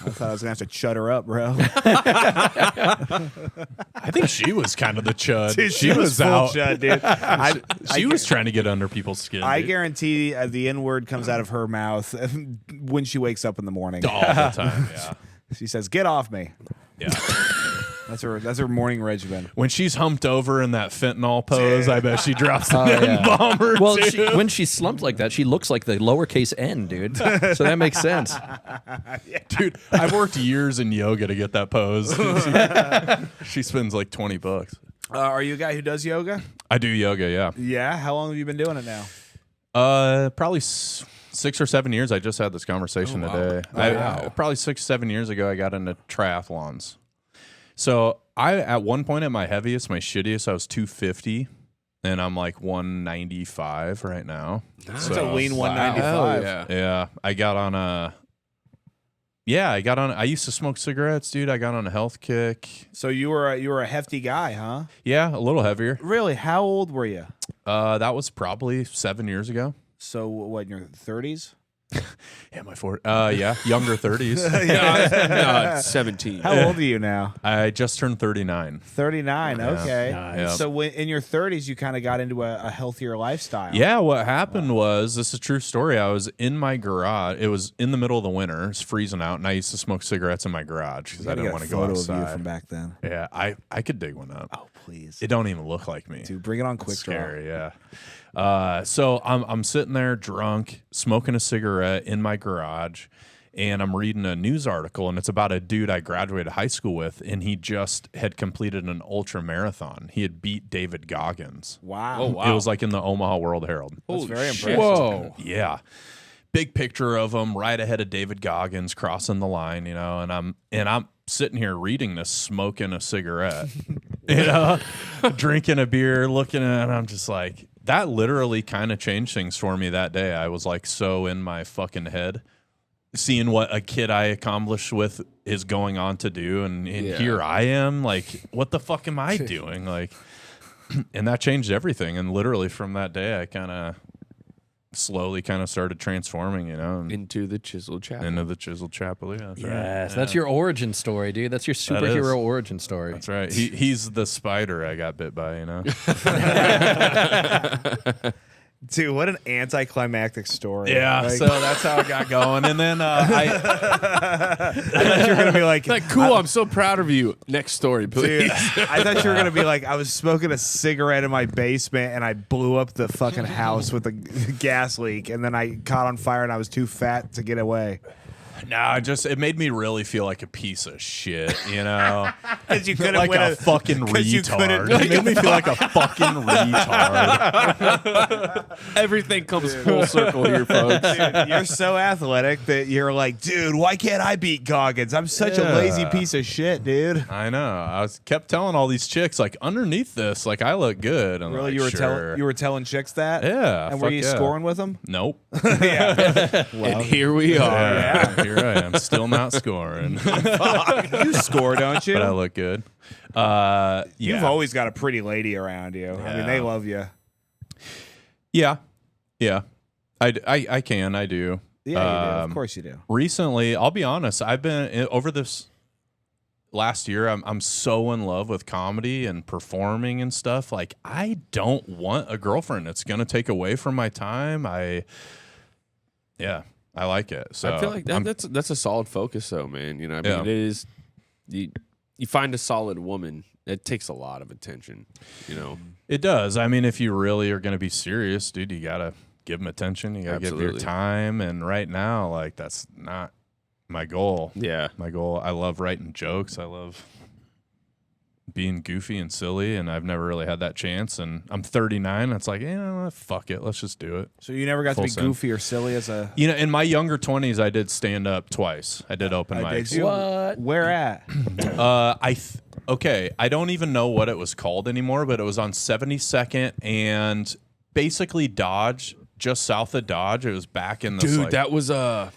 I thought I was gonna have to chud her up, bro. I think she was kind of the chud. Dude, she was full out. chud, dude. She was trying to get under people's skin. I dude. guarantee the N word comes out of her mouth when she wakes up in the morning. all the time. Yeah. She says, "Get off me." Yeah. That's her morning regimen. When she's humped over in that fentanyl pose, I bet she drops an yeah. N-bomber. Well, too. when she's slumped like that, she looks like the lowercase n, dude. So that makes sense. Dude, I've worked years in yoga to get that pose. She spends like $20. Are you a guy who does yoga? I do yoga, yeah. Yeah. How long have you been doing it now? Probably 6 or 7 years. I just had this conversation today. Probably 6, 7 years ago, I got into triathlons. So at one point at my heaviest, my shittiest, I was 250, and I'm like 195 right now. That's a lean 195. yeah. Yeah, I got on I used to smoke cigarettes, dude. I got on a health kick. So you were a hefty guy, huh? Yeah, a little heavier. Really? How old were you? That was probably 7 years ago. So what? In your 30s? Yeah, my 40. Yeah, younger 30s. No, 17. How old are you now? I just turned 39. 39. Okay. Nice. So when, in your 30s, you kind of got into a healthier lifestyle. Yeah, what happened was, this is a true story. I was in my garage. It was in the middle of the winter. It's freezing out, and I used to smoke cigarettes in my garage because I didn't want to go Of you outside. from back then. Yeah, I could dig one up. Oh, please. It don't even look like me. Dude, bring it on quick draw. Scary, yeah. So I'm sitting there drunk, smoking a cigarette in my garage, and I'm reading a news article, and it's about a dude I graduated high school with, and he just had completed an ultra marathon. He had beat David Goggins. Wow. Oh, wow. It was like in the Omaha World Herald. That's very shit. impressive. Whoa. Yeah. Big picture of him right ahead of David Goggins crossing the line, you know, and I'm sitting here reading this, smoking a cigarette, you know, drinking a beer, looking at it, and I'm just like, that literally kind of changed things for me that day. I was like so in my fucking head, seeing what a kid I accomplished with is going on to do, and here I am, like, what the fuck am I doing? Like, and that changed everything. And literally from that day, I kind of slowly kind of started transforming, you know, Into the Chiseled Chapel. into the Chiseled Chappelear. That's right. Yes, that's your origin story, dude. That's your is. superhero origin story. That's right. He's the spider I got bit by, you know. Dude, what an anticlimactic story. Yeah, Like, so that's how it got going. And then I I thought you were going to be like, Cool, I'm so proud of you. Next story, please. Dude, I thought you were gonna be like, I was smoking a cigarette in my basement and I blew up the fucking house with a gas leak, and then I caught on fire and I was too fat to get away. it made me really feel like a piece of shit, you know. Because you couldn't Like win a fucking 'cause you retard. couldn't- It made me feel like a fucking retard. Everything comes full circle here, folks. Dude, you're so athletic that you're like, dude, why can't I beat Goggins? I'm such a lazy piece of shit, dude. I know. Kept telling all these chicks, like, underneath this, like, I look good. And Really, like, you were telling chicks that? Yeah, And were fuck you yeah. scoring with them? Nope. Yeah. And here we are. Yeah, here I am, still not scoring, You score, don't you? but I look good. You've always got a pretty lady around you. I mean, they love you. Yeah. I do. Yeah, you do. Of Um, course you do. Recently, I'll be honest, I've been over this last year. I'm so in love with comedy and performing and stuff. Like, I don't want a girlfriend. It's gonna take away from my time. I like it. So I feel like that's a solid focus, though, man. You know, I mean, Yeah. it is. You find a solid woman. It takes a lot of attention. You know, it does. I mean, if you really are going to be serious, dude, you gotta give them attention. You gotta give your Absolutely. time. And right now, like that's not my goal. yeah. My goal. I love writing jokes. I love being goofy and silly, and I've never really had that chance. And I'm 39. It's like, fuck it, let's just do it. So you never got Full to be send. goofy or silly as a. You know, in my younger 20s, I did stand up twice. I did open Did mics. you? What? Where at? Okay, I don't even know what it was called anymore, but it was on 72nd and basically Dodge, just south of Dodge. It was back in the Dude, that was oh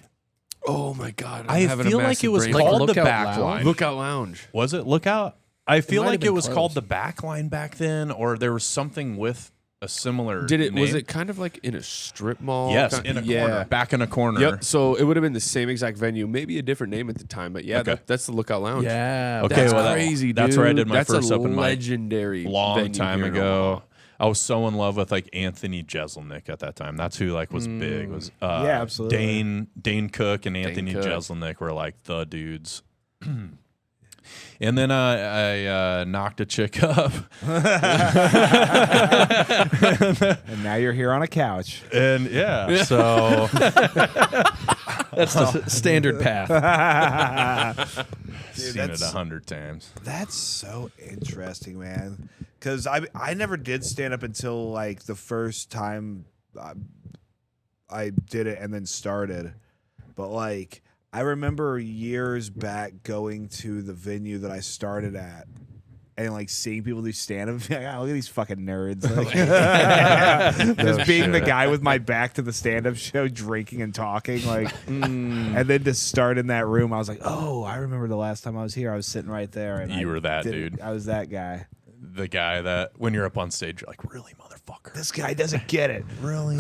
my god! I feel like it was Like called the Lookout back Lounge? line. Lookout Lounge. Was it Lookout? I feel might have like it been was close. called the back line back then, or there was something with a similar. Did it? Was name. it kind of like in a strip mall? Yes, Kind- in a yeah. corner, back in a corner. Yep. So it would have been the same exact venue, maybe a different name at the time, but yeah, Okay. that's the Lookout Lounge. Yeah. Okay, That's well, that- crazy, dude. that's where I did my That's first a open mic. legendary Long venue time here in ago. Omaha. I was so in love with like Anthony Jeselnik at that time. That's who like was big. Was Yeah, absolutely. Dane Cook and Anthony Cook. Jeselnik were like the dudes. And then I knocked a chick up, And now you're here on a couch. and yeah, so That's the standard path. seen it 100 times. That's so interesting, man. Because I never did stand up until like the first time I did it and then started. But like I remember years back going to the venue that I started at and like seeing people do stand up. Like, oh, look at these fucking nerds. Like, just being the guy with my back to the stand up show, drinking and talking. Like, and then to start in that room, I was like, oh, I remember the last time I was here. I was sitting right there. And You were that dude. I was that guy. The guy that when you're up on stage, you're like, really, motherfucker. This guy doesn't get it. Really?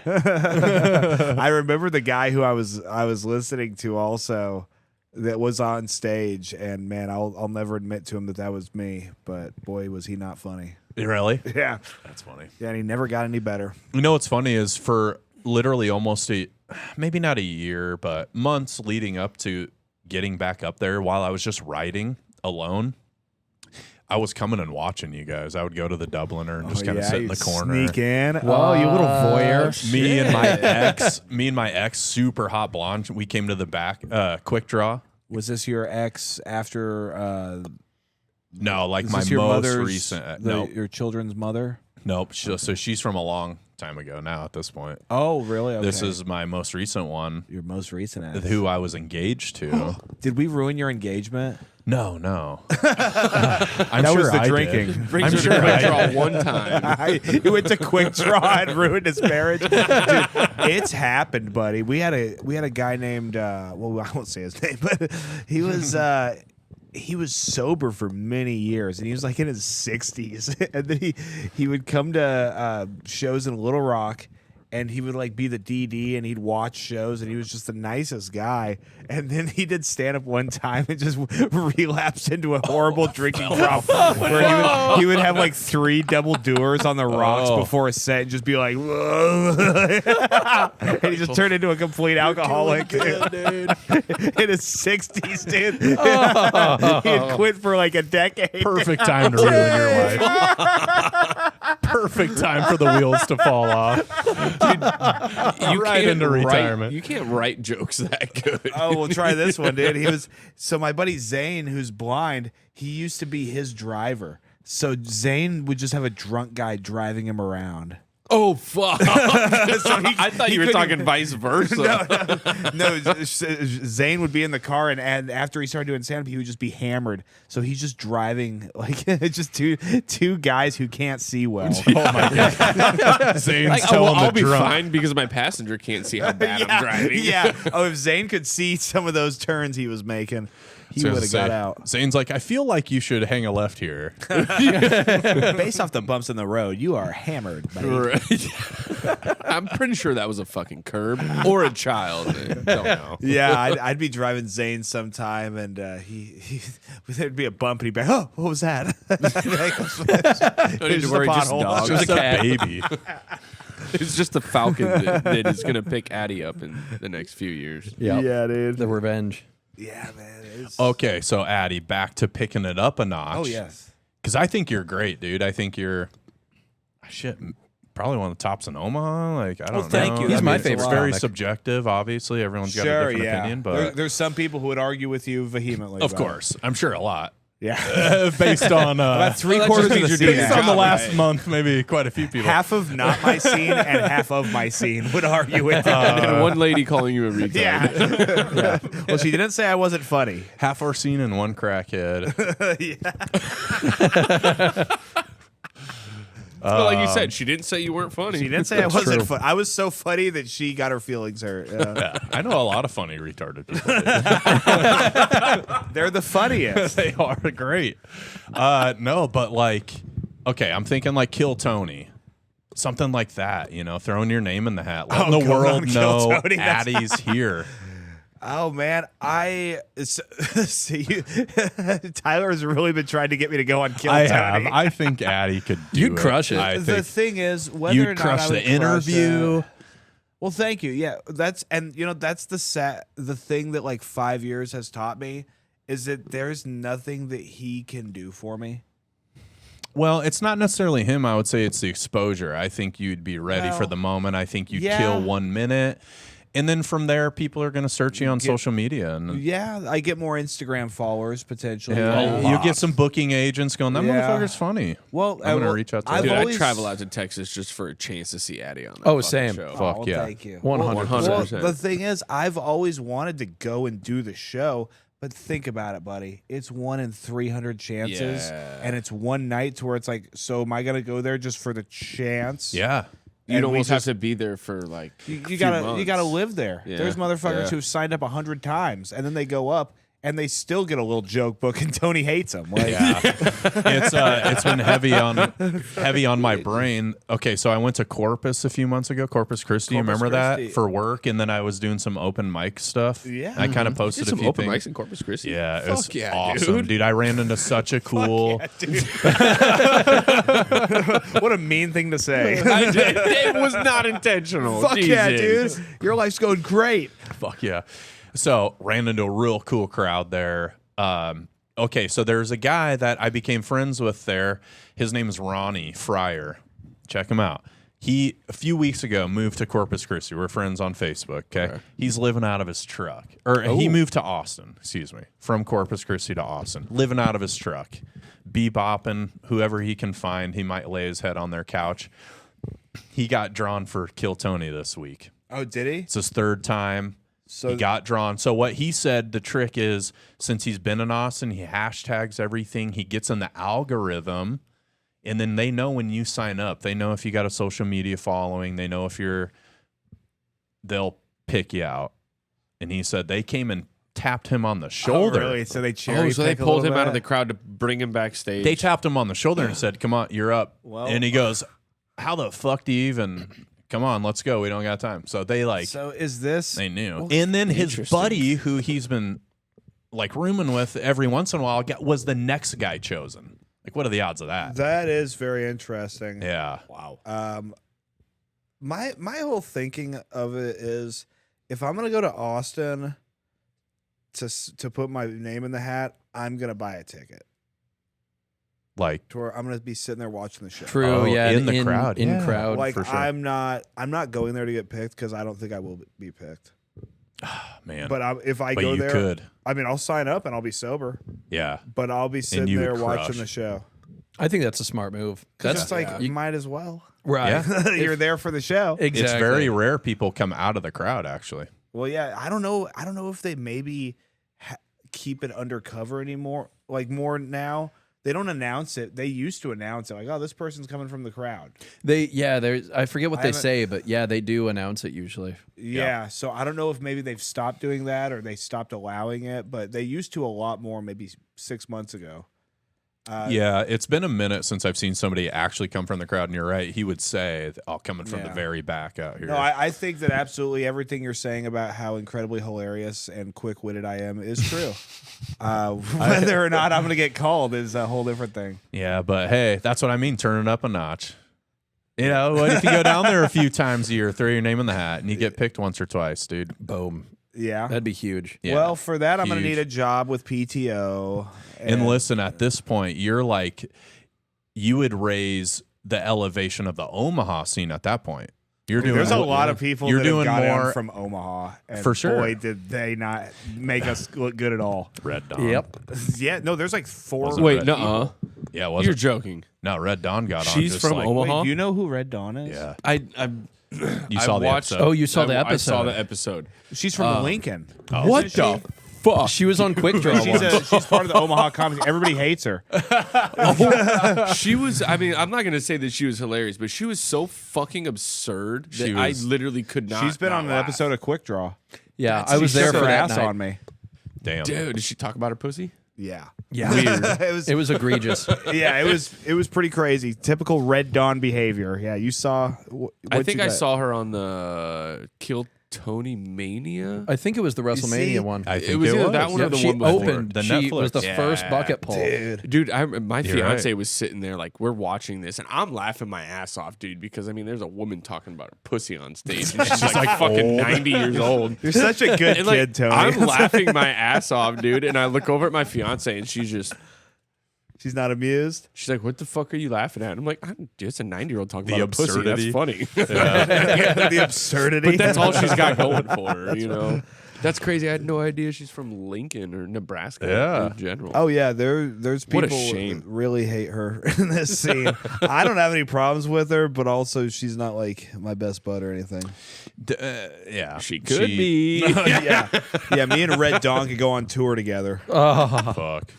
I remember the guy who I was listening to also that was on stage, and man, I'll never admit to him that was me. But boy, was he not funny. Really? Yeah, That's funny. yeah, and he never got any better. You know what's funny is for literally almost maybe not a year, but months leading up to getting back up there while I was just writing alone, I was coming and watching you guys. I would go to the Dubliner and just kind of sit in the corner. Sneak in. Oh, you little voyeur. Me and my ex, super hot blonde. We came to the back, quick draw. Was this your ex after? No, like Is my this your most mother's, recent. the- your children's mother? Nope. So she's from a long time ago now. At this point, Oh, really? Okay. this is my most recent one, your most recent ex. who I was engaged to. Did we ruin your engagement? No. I'm That sure was the I drinking. did. Brings I'm her sure to I Quick Draw did. one time. He went to Quick Draw and ruined his marriage. Dude, it's happened, buddy. We had a guy named well, I won't say his name, but he was sober for many years, and he was like in his 60s. And then he would come to shows in Little Rock, and he would like be the DD, and he'd watch shows, and he was just the nicest guy. And then he did stand up one time and just relapsed into a horrible drinking problem where he would have like 3 double doers on the rocks before a set and just be like, and he just turned into a complete alcoholic, dude. In his 60s, dude. He had quit for like a decade. Perfect time to ruin your life. Perfect time for the wheels to fall off. You Right can't into write- retirement. You can't write jokes that good. Oh, we'll try this one, dude. So my buddy Zane, who's blind, he used to be his driver. So Zane would just have a drunk guy driving him around. Oh fuck! I thought he you were couldn't- talking vice versa. No, Zane would be in the car, and after he started doing stand-up, he would just be hammered. So he's just driving, like just two guys who can't see well. Oh my god! Zane's Like, telling I'll the be drunk. fine because my passenger can't see how bad I'm driving. Yeah. Oh, if Zane could see some of those turns he was making, he So I would was have gonna got say, out. Zane's like, I feel like you should hang a left here. Based off the bumps in the road, you are hammered, buddy. Right. I'm pretty sure that was a fucking curb or a child. I don't know. Yeah, I'd be driving Zane sometime, and he there'd be a bump, and he'd be like, "Oh, what was that?" Don't need to just a worry, just pothole. dogs. Just a baby. It's just the Falcon that is going to pick Addy up in the next few years. Yeah, dude. the revenge. Yeah, man. It's... Okay, so Addy, back to picking it up a notch. Oh, yes. Because I think you're great, dude. I think you're probably one of the tops in Omaha. Like, I don't know. Thank you. He's That my means a favorite It's very comic. subjective, obviously. Everyone's got a Sure, different yeah. opinion, but There's some people who would argue with you vehemently. of about it. course, I'm sure a lot. Yeah. Based on About three-quarters of the means you're scene. doing based your on the job last right. month, maybe quite a few people. Half of not my scene and half of my scene would argue with it. And one lady calling you a retard. Yeah. Well, she didn't say I wasn't funny. Half our scene and one crackhead. Well, like you said, she didn't say you weren't funny. She didn't say I wasn't funny. I was so funny that she got her feelings hurt. Yeah, I know a lot of funny retarded people. They're the funniest. They are great. No, but like, okay, I'm thinking like Kill Tony. Something like that, you know, throwing your name in the hat. Letting the going world on Kill know Tony, that's- Addy's here. Oh man, see, Tyler has really been trying to get me to go on Kill I Tony. have. I think Addy could do You'd crush it. I The think thing is, whether or you'd not crush I the would interview. Well, thank you. Yeah, that's the thing that like 5 years has taught me is that there's nothing that he can do for me. Well, it's not necessarily him. I would say it's the exposure. I think you'd be ready for Well, the moment. I think you'd yeah. kill 1 minute. And then from there, people are going to search you on social media. And Yeah, I get more Instagram followers potentially. yeah, you get some booking agents going, that Yeah. motherfucker's funny. Well, I'm going to reach out to I've him. Dude, always- I travel out to Texas just for a chance to see Addy on that. Oh, fucking same. show. Fuck well, yeah. thank you. 100%. Well, 100%. the thing is, I've always wanted to go and do the show, but think about it, buddy. It's 1 in 300 chances, Yeah. and it's one night to where it's like, so am I gonna go there just for the chance? Yeah. You'd And we almost have just- to be there for like You few gotta months. live there. Yeah. There's motherfuckers Yeah. who've signed up 100 times, and then they go up. And they still get a little joke book, and Tony hates them. Like, Yeah, it's been heavy on my brain. Okay, so I went to Corpus a few months ago, Corpus Christi. You Corpus remember Christi. that for work, and then I was doing some open mic stuff. Yeah. I kind of posted Did a some few open things. mics in Corpus Christi. Yeah, it was Fuck yeah, awesome, dude. I ran into such a cool. what a mean thing to say. It was not intentional. Fuck yeah, Jesus. dude. Your life's going great. Fuck yeah. So ran into a real cool crowd there. Okay, so there's a guy that I became friends with there. His name is Ronnie Fryer. Check him out. He, a few weeks ago, moved to Corpus Christi. We're friends on Facebook, okay? He's living out of his truck. Or he moved to Austin, excuse me, from Corpus Christi to Austin. Living out of his truck. Bebopping whoever he can find. He might lay his head on their couch. He got drawn for Kill Tony this week. Oh, did he? It's his third time. So He got drawn. So what he said, the trick is, since he's been in Austin, he hashtags everything. He gets in the algorithm, and then they know when you sign up. They know if you got a social media following. They know if they'll pick you out. And he said they came and tapped him on the shoulder. Oh, really? So they cherry So they pick a pulled him little out of the bit? crowd to bring him backstage. They tapped him on the shoulder and said, "Come on, you're up." Well- and he goes, "How the fuck do you even? Come on, let's go. We don't got time." So they like. So is this? They knew. And then his Interesting. buddy, who he's been like rooming with every once in a while, was the next guy chosen. Like, what are the odds of that? That is very interesting. Yeah. Wow. My whole thinking of it is, if I'm gonna go to Austin to put my name in the hat, I'm gonna buy a ticket. Like, To where I'm gonna be sitting there watching the show. True, Oh, yeah, in the crowd, in yeah. crowd. Like for sure. I'm not going there to get picked because I don't think I will be picked. man. But if I But go you there, could. I mean, I'll sign up and I'll be sober. Yeah. But I'll be sitting you there would watching crush. the show. I think that's a smart move. That's That's like you might as well. right. Yeah. You're there for the show. Exactly. It's very rare people come out of the crowd, actually. Well, yeah, I don't know. I don't know if they maybe keep it undercover anymore. Like more now, they don't announce it. They used to announce it, like, "Oh, this person's coming from the crowd." There's I forget what I they haven't- say, but yeah, they do announce it usually. Yeah, so I don't know if maybe they've stopped doing that or they stopped allowing it, but they used to a lot more. Maybe 6 months ago. Yeah, it's been a minute since I've seen somebody actually come from the crowd, and you're right. He would say, "Oh, coming from the Yeah. very back out here." No, I think that absolutely everything you're saying about how incredibly hilarious and quick-witted I am is true. Whether or not I'm going to get called is a whole different thing. Yeah, but hey, that's what I mean. Turn it up a notch. You know, what if you go down there a few times a year, throw your name in the hat, and you get picked once or twice, dude? Boom. Yeah. That'd be huge. Yeah. Well, for that, I'm going to Huge. need a job with PTO. And listen, at this point, you're like, you would raise the elevation of the Omaha scene at that point. You're doing. There's a lot of people You're that doing have got more in from Omaha. And For sure. Boy, did they not make us look good at all. Red Dawn. Yep. Yeah, no, there's like 4. Was it Wait, Red- nuh-uh. Yeah, was You're it? joking. No, Red Dawn got on. She's just from like, Omaha. Wait, do you know who Red Dawn is? Yeah, I you saw the watched- episode. Oh, you saw the episode. I saw the episode. She's from Lincoln. What Isn't the she? fuck? She was on Quick Draw She's, once. she's part of the Omaha Comics. Everybody hates her. She was. I mean, I'm not gonna say that she was hilarious, but she was so fucking absurd that She I was- literally could not. She's been not on an laugh. episode of Quick Draw. Yeah, I was She there shook for her that ass night. on me. Damn. Dude, did she talk about her pussy? Yeah. Yeah. it was It was egregious. yeah, it was pretty crazy. Typical Red Dawn behavior. Yeah, you saw I think I saw her on the Kill Tony Mania. I think it was the WrestleMania see? one. I think It was either that was. one or Yep, the she one before. opened. The she Netflix. was the first Yeah. bucket pull. Dude, my You're fiance right. was sitting there like we're watching this, and I'm laughing my ass off, dude, because I mean, there's a woman talking about her pussy on stage, and she's like fucking 90 years old. You're such a good And like, kid, Tony. I'm laughing my ass off, dude, and I look over at my fiance, and she's She's not amused. like, "What the fuck are you laughing at?" I'm like, "I'm just a 90-year-old talking The about a pussy. That's absurdity. funny." The absurdity. But that's all she's got going for her, you know. That's crazy. I had no idea she's from Lincoln or Nebraska Yeah. in general. Oh yeah, there's What a people shame. that really hate her in this scene. I don't have any problems with her, but also she's not like my best bud or anything. Yeah, she could be. yeah, yeah. Me and Red Dawn could go on tour together. Fuck.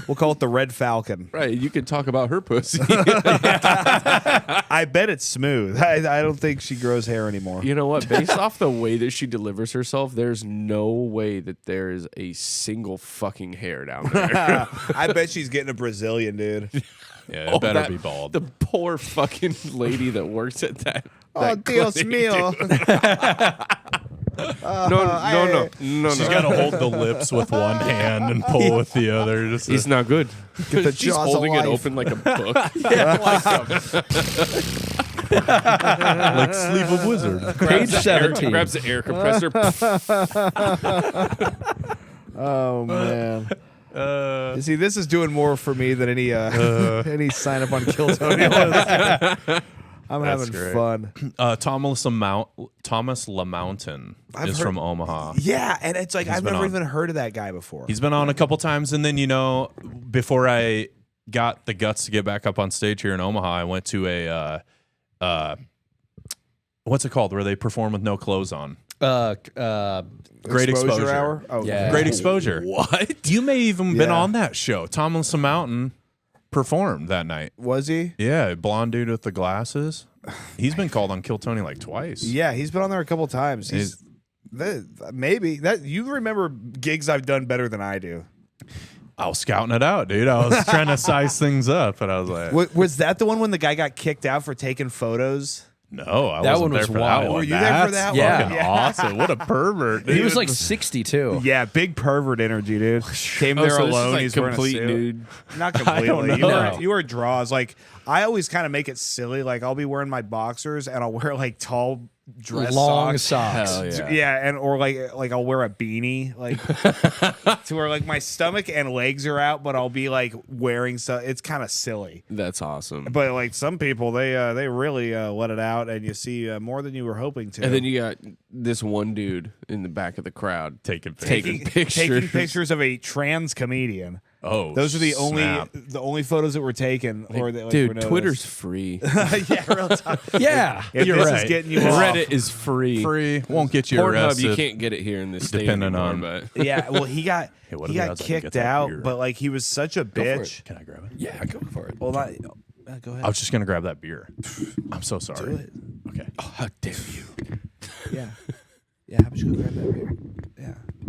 We'll call it the Red Falcon. Right, you could talk about her pussy. I bet it's smooth. I don't think she grows hair anymore. You know what? Based off the way that she delivers herself, there's no way that there is a single fucking hair down there. I bet she's getting a Brazilian, dude. Yeah, it better that- be bald. The poor fucking lady that works at that. Oh, that Dios clinic, mío. No. She's got to hold the lips with one hand and pull with the other. Just It's not good. Get the She's jaws of holding it life. open like a book. like Sleeve of Wizard. Page 17. Grabs the air compressor. Oh man. You see, this is doing more for me than any sign up on Kill Tony was. I'm having great. fun. Thomas LaMountain is heard- from Omaha. Yeah, and it's like I've been never on. even heard of that guy before. He's been on a couple times, and then before I got the guts to get back up on stage here in Omaha, I went to a what's it called, where they perform with no clothes on. Great exposure. hour. Oh, Yeah. Great exposure. What? You may even been Yeah. on that show. Thomas LaMountain performed that night. Was he? Yeah, blonde dude with the glasses. He's been called on Kill Tony like twice. Yeah, he's been on there a couple times. Maybe that you remember gigs I've done better than I do. I was scouting it out, dude. I was trying to size things up, and I was like, Was that the one when the guy got kicked out for taking photos? no, I That wasn't one there was for that wild. one. Were you there for That's that one? fucking Yeah. awesome. What a pervert, dude. He was like 62. Yeah, big pervert energy, dude. Came Oh, there so this is alone. like He's complete wearing a suit. nude. Not don't completely. know. You wear draws. Like I always kind of make it silly. Like I'll be wearing my boxers and I'll wear like tall dress Long socks. socks. Hell yeah. And or like I'll wear a beanie, like to where like my stomach and legs are out, but I'll be like wearing so it's kind of silly. That's awesome. But like some people, they really let it out, and you see more than you were hoping to. And then you got this one dude in the back of the crowd taking taking pictures. taking pictures of a trans comedian. Oh, Those are the snap. only photos that were taken, or that like, were Dude, noticed. Twitter's free. Yeah, real talk. Yeah. If You're this right. is getting you off. Reddit is free. free. Won't get you Pornhub, arrested. you can't get it here in this state Depending anymore, on- but Yeah, well, he got what he are the got odds I can get kicked that out, beer? but like he was such a for bitch. Can I grab it? Yeah, go for it. Well, not go ahead. I was just gonna grab that beer. I'm so sorry. Do it. Okay. oh, how dare you? Yeah, yeah. How about you go grab that beer?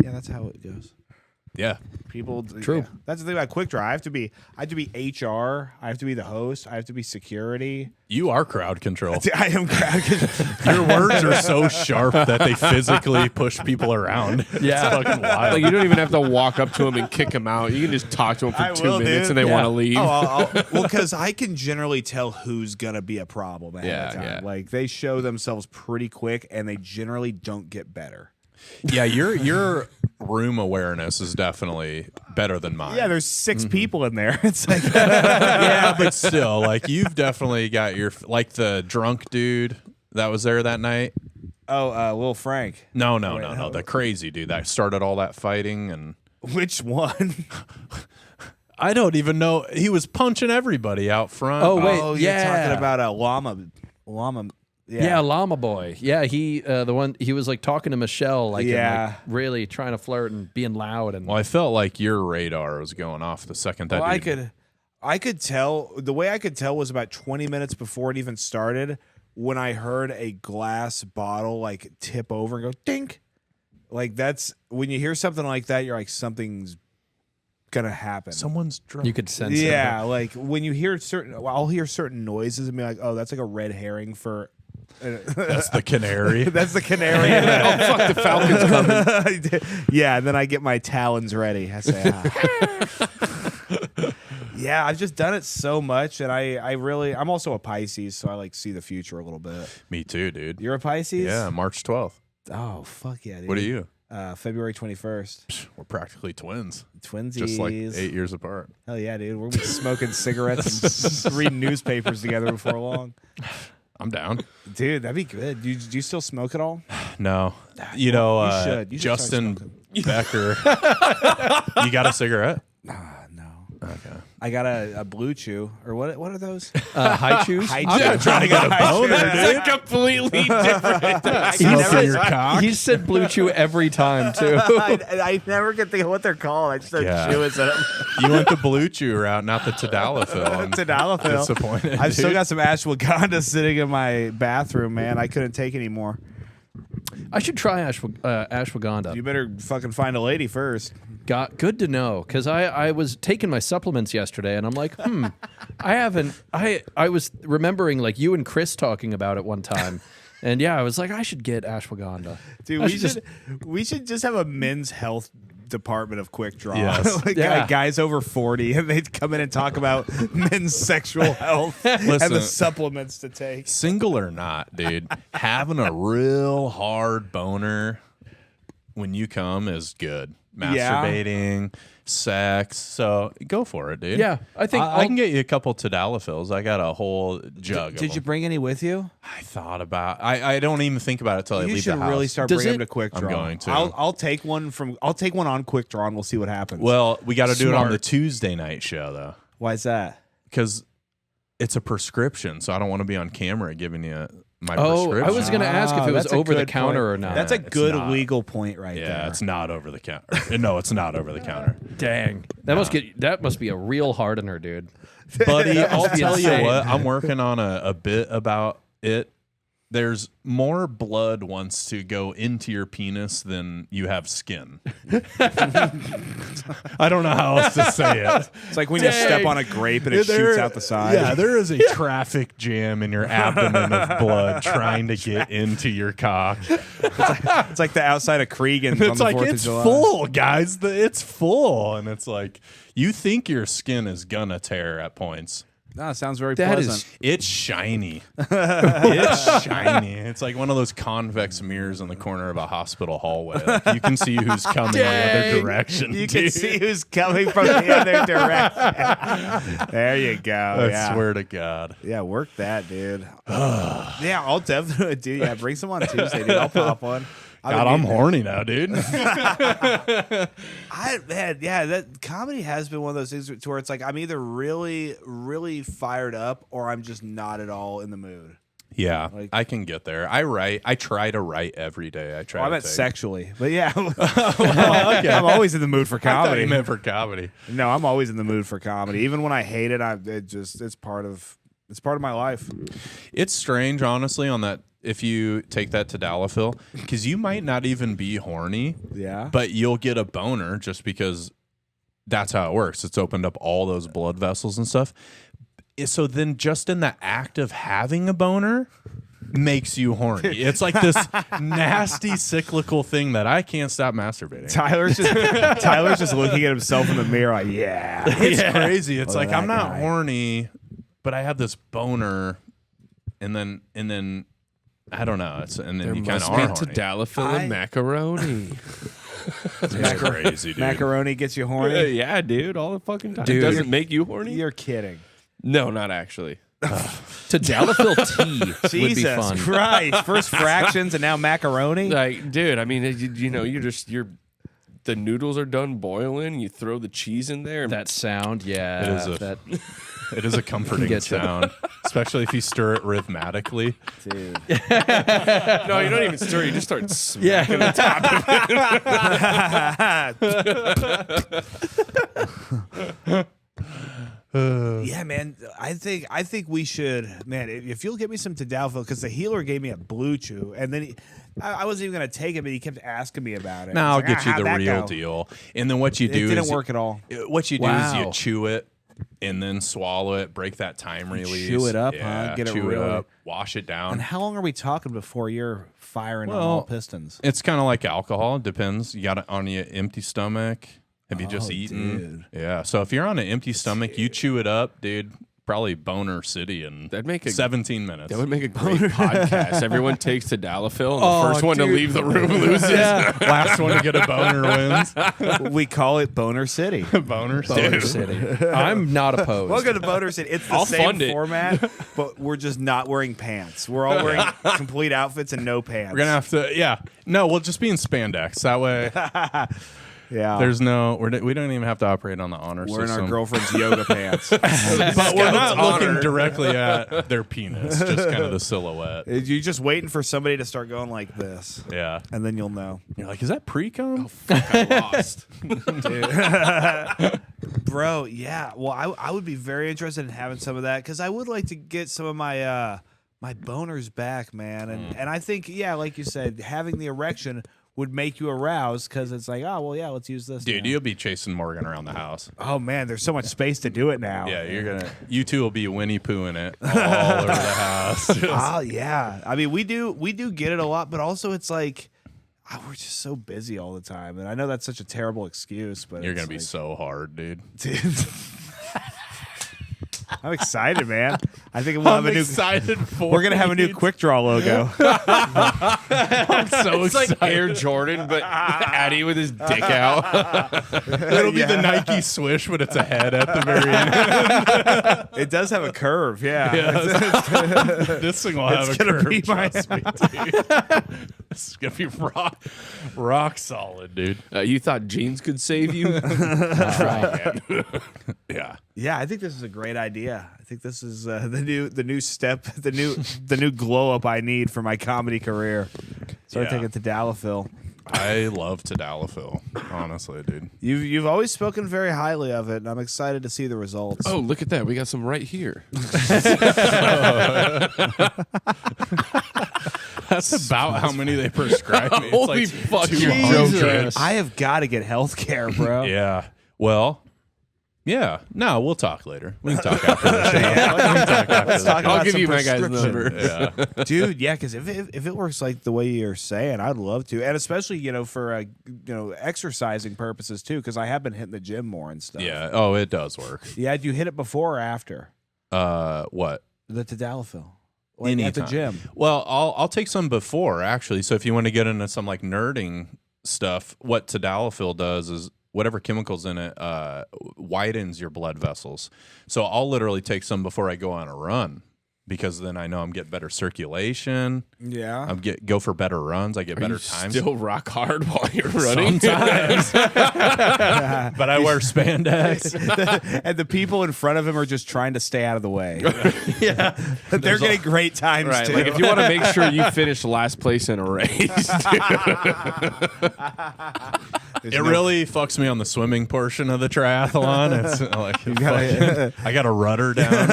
Yeah, that's how it goes. Yeah. People. True. Yeah. That's the thing about Quick Draw. I have to be HR. I have to be the host. I have to be security. You are crowd control. I am crowd control. Your words are so sharp that they physically push people around. Yeah. It's fucking wild. Like you don't even have to walk up to them and kick them out. You can just talk to them for I 2 will, minutes dude. and they Yeah. want to leave. Well, because I can generally tell who's gonna be a problem ahead of time. Yeah. Like they show themselves pretty quick, and they generally don't get better. Yeah, your room awareness is definitely better than mine. Yeah, there's 6 people in there. It's like Yeah, but still, like you've definitely got your like the drunk dude that was there that night. Will Frank. No, no. the crazy dude that started all that fighting, and Which one? I don't even know. He was punching everybody out front. Oh, wait. You're yeah. talking about a llama. Yeah, Llama Boy. Yeah, he the one he was like talking to Michelle, like, and, like really trying to flirt and being loud and Well, I felt like your radar was going off the second that. Well, dude- I could tell. The way I could tell was about 20 minutes before it even started when I heard a glass bottle like tip over and go dink. Like that's when you hear something like that, you're like something's gonna happen. someone's drunk. you could sense Yeah, like when you hear I'll hear certain noises and be like, oh, that's like a red herring for. That's the canary. That's the canary. Oh fuck, the Falcon's coming. Yeah, and then I get my talons ready. I say, yeah, I've just done it so much, and I'm also a Pisces, so I like see the future a little bit. Me too, dude. You're a Pisces? Yeah, March 12th. Oh fuck yeah, dude. What are you? February 21st. We're practically twins, Twinsies. just like 8 years apart. Hell yeah, dude. We're gonna be smoking cigarettes and reading newspapers together before long. I'm down. Dude, that'd be good. Do you still smoke at all? No, you know, you should. You should start Justin smoking. Becker. You got a cigarette? No. Okay. I got a blue chew, or what are those? high chews. High I'm chew. not trying to get a boner, It's dude. like completely different. Smoking your cock. He said blue chew every time too. I never get to what they're called. I just start Yeah. chewing them. You went the blue chew route, not the tadalafil. I'm Tadalafil. disappointed. I've still dude. got some ashwagandha sitting in my bathroom, man. I couldn't take anymore. I should try ashwagandha. You better fucking find a lady first. Good to know, because I was taking my supplements yesterday, and I'm like, I was remembering like you and Chris talking about it one time, and yeah, I was like, I should get ashwagandha. Dude, I we should just have a men's health department of Quick Draw. Yes. Like Yeah. guys over 40, and they'd come in and talk about men's sexual health and the Listen. supplements to take. Single or not, dude, having a real hard boner when you come is good. Masturbating, sex. So go for it, dude. Yeah, I think I can get you a couple Tadalafils. I got a whole jug. Did of you them. bring any with you? I thought about. I don't even think about it till I You leave should the house. really start Does bringing them it- to Quick I'm Draw. going to. I'll take one on Quick Draw, and we'll see what happens. Well, we got to do it on Smart. the Tuesday night show though, why is that? because it's a prescription. So I don't want to be on camera giving you my Oh, prescription. I was going to ask if it was That's a over the good counter point. or not. That's a it's good not. legal point right there. Yeah, it's not over the counter. No, it's not over the counter. Dang. That must be a real hardener, dude. Buddy, That I'll must be tell you insane. what. I'm working on a bit about it. There's more blood wants to go into your penis than you have skin. I don't know how else to say it. It's like when you step on a grape and it shoots out the side. Yeah, there is a traffic jam in your abdomen of blood trying to get into your cock. It's like the outside of Cregan's on It's the like 4th of it's July. full, guys. It's full, and it's like you think your skin is gonna tear at points. No, it sounds very That pleasant. is It's shiny. It's shiny. It's like one of those convex mirrors in the corner of a hospital hallway. Like you can see who's coming the other Dang. direction. You can dude. see who's coming from the other direction. There you go. I swear to God. Yeah, work that, dude. Yeah, I'll definitely do. Yeah, bring some on Tuesday, dude. I'll pop one. God, I'm horny now, dude. That comedy has been one of those things to where it's like I'm either really, really fired up or I'm just not at all in the mood. Yeah, Like- I can get there. I try to write every day. I try. Well, I to meant take- sexually, but yeah, Okay. I'm always in the mood for I thought comedy. you meant for comedy. No, I'm always in the mood for comedy. Even when I hate it, it's part of my life. It's strange, honestly, on that. if you take that tadalafil, because you might not even be horny, Yeah. but you'll get a boner just because that's how it works. It's opened up all those blood vessels and stuff. So then just in the act of having a boner makes you horny. It's like this nasty cyclical thing that I can't stop masturbating. Tyler's just looking at himself in the mirror like, yeah. It's crazy. It's like that I'm not guy. horny, but I have this boner, and then I don't know. And then you kind of are horny. Tadalafil and macaroni. It's crazy, dude. Macaroni gets you horny? Yeah, dude, all the fucking time. Dude. It doesn't make you horny? You're kidding. No, not actually. Tadalafil tea would be Jesus fun. Christ. First fractions and now macaroni? Like, dude, I mean, you know, the noodles are done boiling. You throw the cheese in there. That sound, yeah. It is a comforting Get you. sound, especially if you stir it rhythmically. Dude. No, you don't even stir. You just start smacking the top. Yeah, man. I think we should, man. If you'll get me some tadalafil, because the healer gave me a blue chew, and then I wasn't even gonna take it, but he kept asking me about it. Now I'll It's like, get you how'd the that real go? deal. And then what you It do didn't is work at all. What you do is Wow. you chew it and then swallow it, break that time release. chew it up, huh? yeah, Get it chew really- up, wash it down. And how long are we talking before you're firing on Well, all pistons? It's kind of like alcohol. It depends. You got it on your empty stomach. Have you just Oh, eaten? Yeah. So if you're on an empty stomach, you chew it up, dude. Probably boner city in That'd make 17 minutes. That would make a great podcast. Everyone takes Tadalafil, and the first one to leave the room loses. Last one to get a boner wins. We call it Boner City. Boner Boner city. City. I'm not opposed. Welcome to Boner City. It's the I'll same fund it. format, but we're just not wearing pants. We're all wearing complete outfits and no pants. We're gonna have to. Yeah. No, we'll just be in spandex. That way, yeah. there's no. We don't even have to operate on the honor We're in system. our girlfriend's yoga pants. But we're not looking directly at their penis, just kind of the silhouette. You're just waiting for somebody to start going like this, Yeah. and then you'll know. You're like, is that pre-com? Lost. Bro, yeah. Well, I would be very interested in having some of that because I would like to get some of my my boners back, man. And I think, yeah, like you said, having the erection would make you aroused because it's like, oh, well, yeah, let's use this. Dude, now. you'll be chasing Morgan around the house. Oh, man, there's so much space to do it now. Yeah, you two will be Winnie Poohing it all over the house. Oh, yeah. I mean, we do get it a lot, but also it's like, we're just so busy all the time. And I know that's such a terrible excuse, but You're it's gonna be like, so hard, dude. dude. I'm excited, man. I think we'll have a new. excited for. We're gonna have a new Quick Draw logo. I'm so It's like Air Jordan, but Addy with his dick out. It'll be the Nike swish, but it's a head at the very end. It does have a curve, yeah. This thing will have It's a gonna curve. be my- Trust me, dude. This is gonna be rock solid, dude. You thought jeans could save you? Yeah. Yeah, I think this is a great idea. I think this is the new step, the new glow up I need for my comedy career. Start Yeah. taking Tadalafil. I love Tadalafil, honestly, dude. You've always spoken very highly of it, and I'm excited to see the results. Oh, look at that. We got some right here. That's about how many they prescribe me. It's Holy like fucking 200. Jesus. I have got to get health care, bro. Yeah. Well, yeah. No, we'll talk later. We can talk after the show. Let's talk I'll about give some you my guy's prescription. number. Yeah. Dude, yeah, because if it works like the way you're saying, I'd love to, and especially for exercising purposes too, because I have been hitting the gym more and stuff. Yeah. Oh, it does work. Yeah, do you hit it before or after What? the Tadalafil? Like at the Anytime. gym. Well, I'll take some before actually. So if you want to get into some like nerding stuff, what Tadalafil does is whatever chemicals in it widens your blood vessels. So I'll literally take some before I go on a run because then I know I'm getting better circulation. Yeah. I'm go for better runs. I get better You times. still rock hard while you're running. Sometimes. But I wear spandex. And the people in front of him are just trying to stay out of the way. Yeah. They're getting great times Right, too. like if you want to make sure you finish last place in a race, dude. It really fucks me on the swimming portion of the triathlon. It's like I got a rudder down,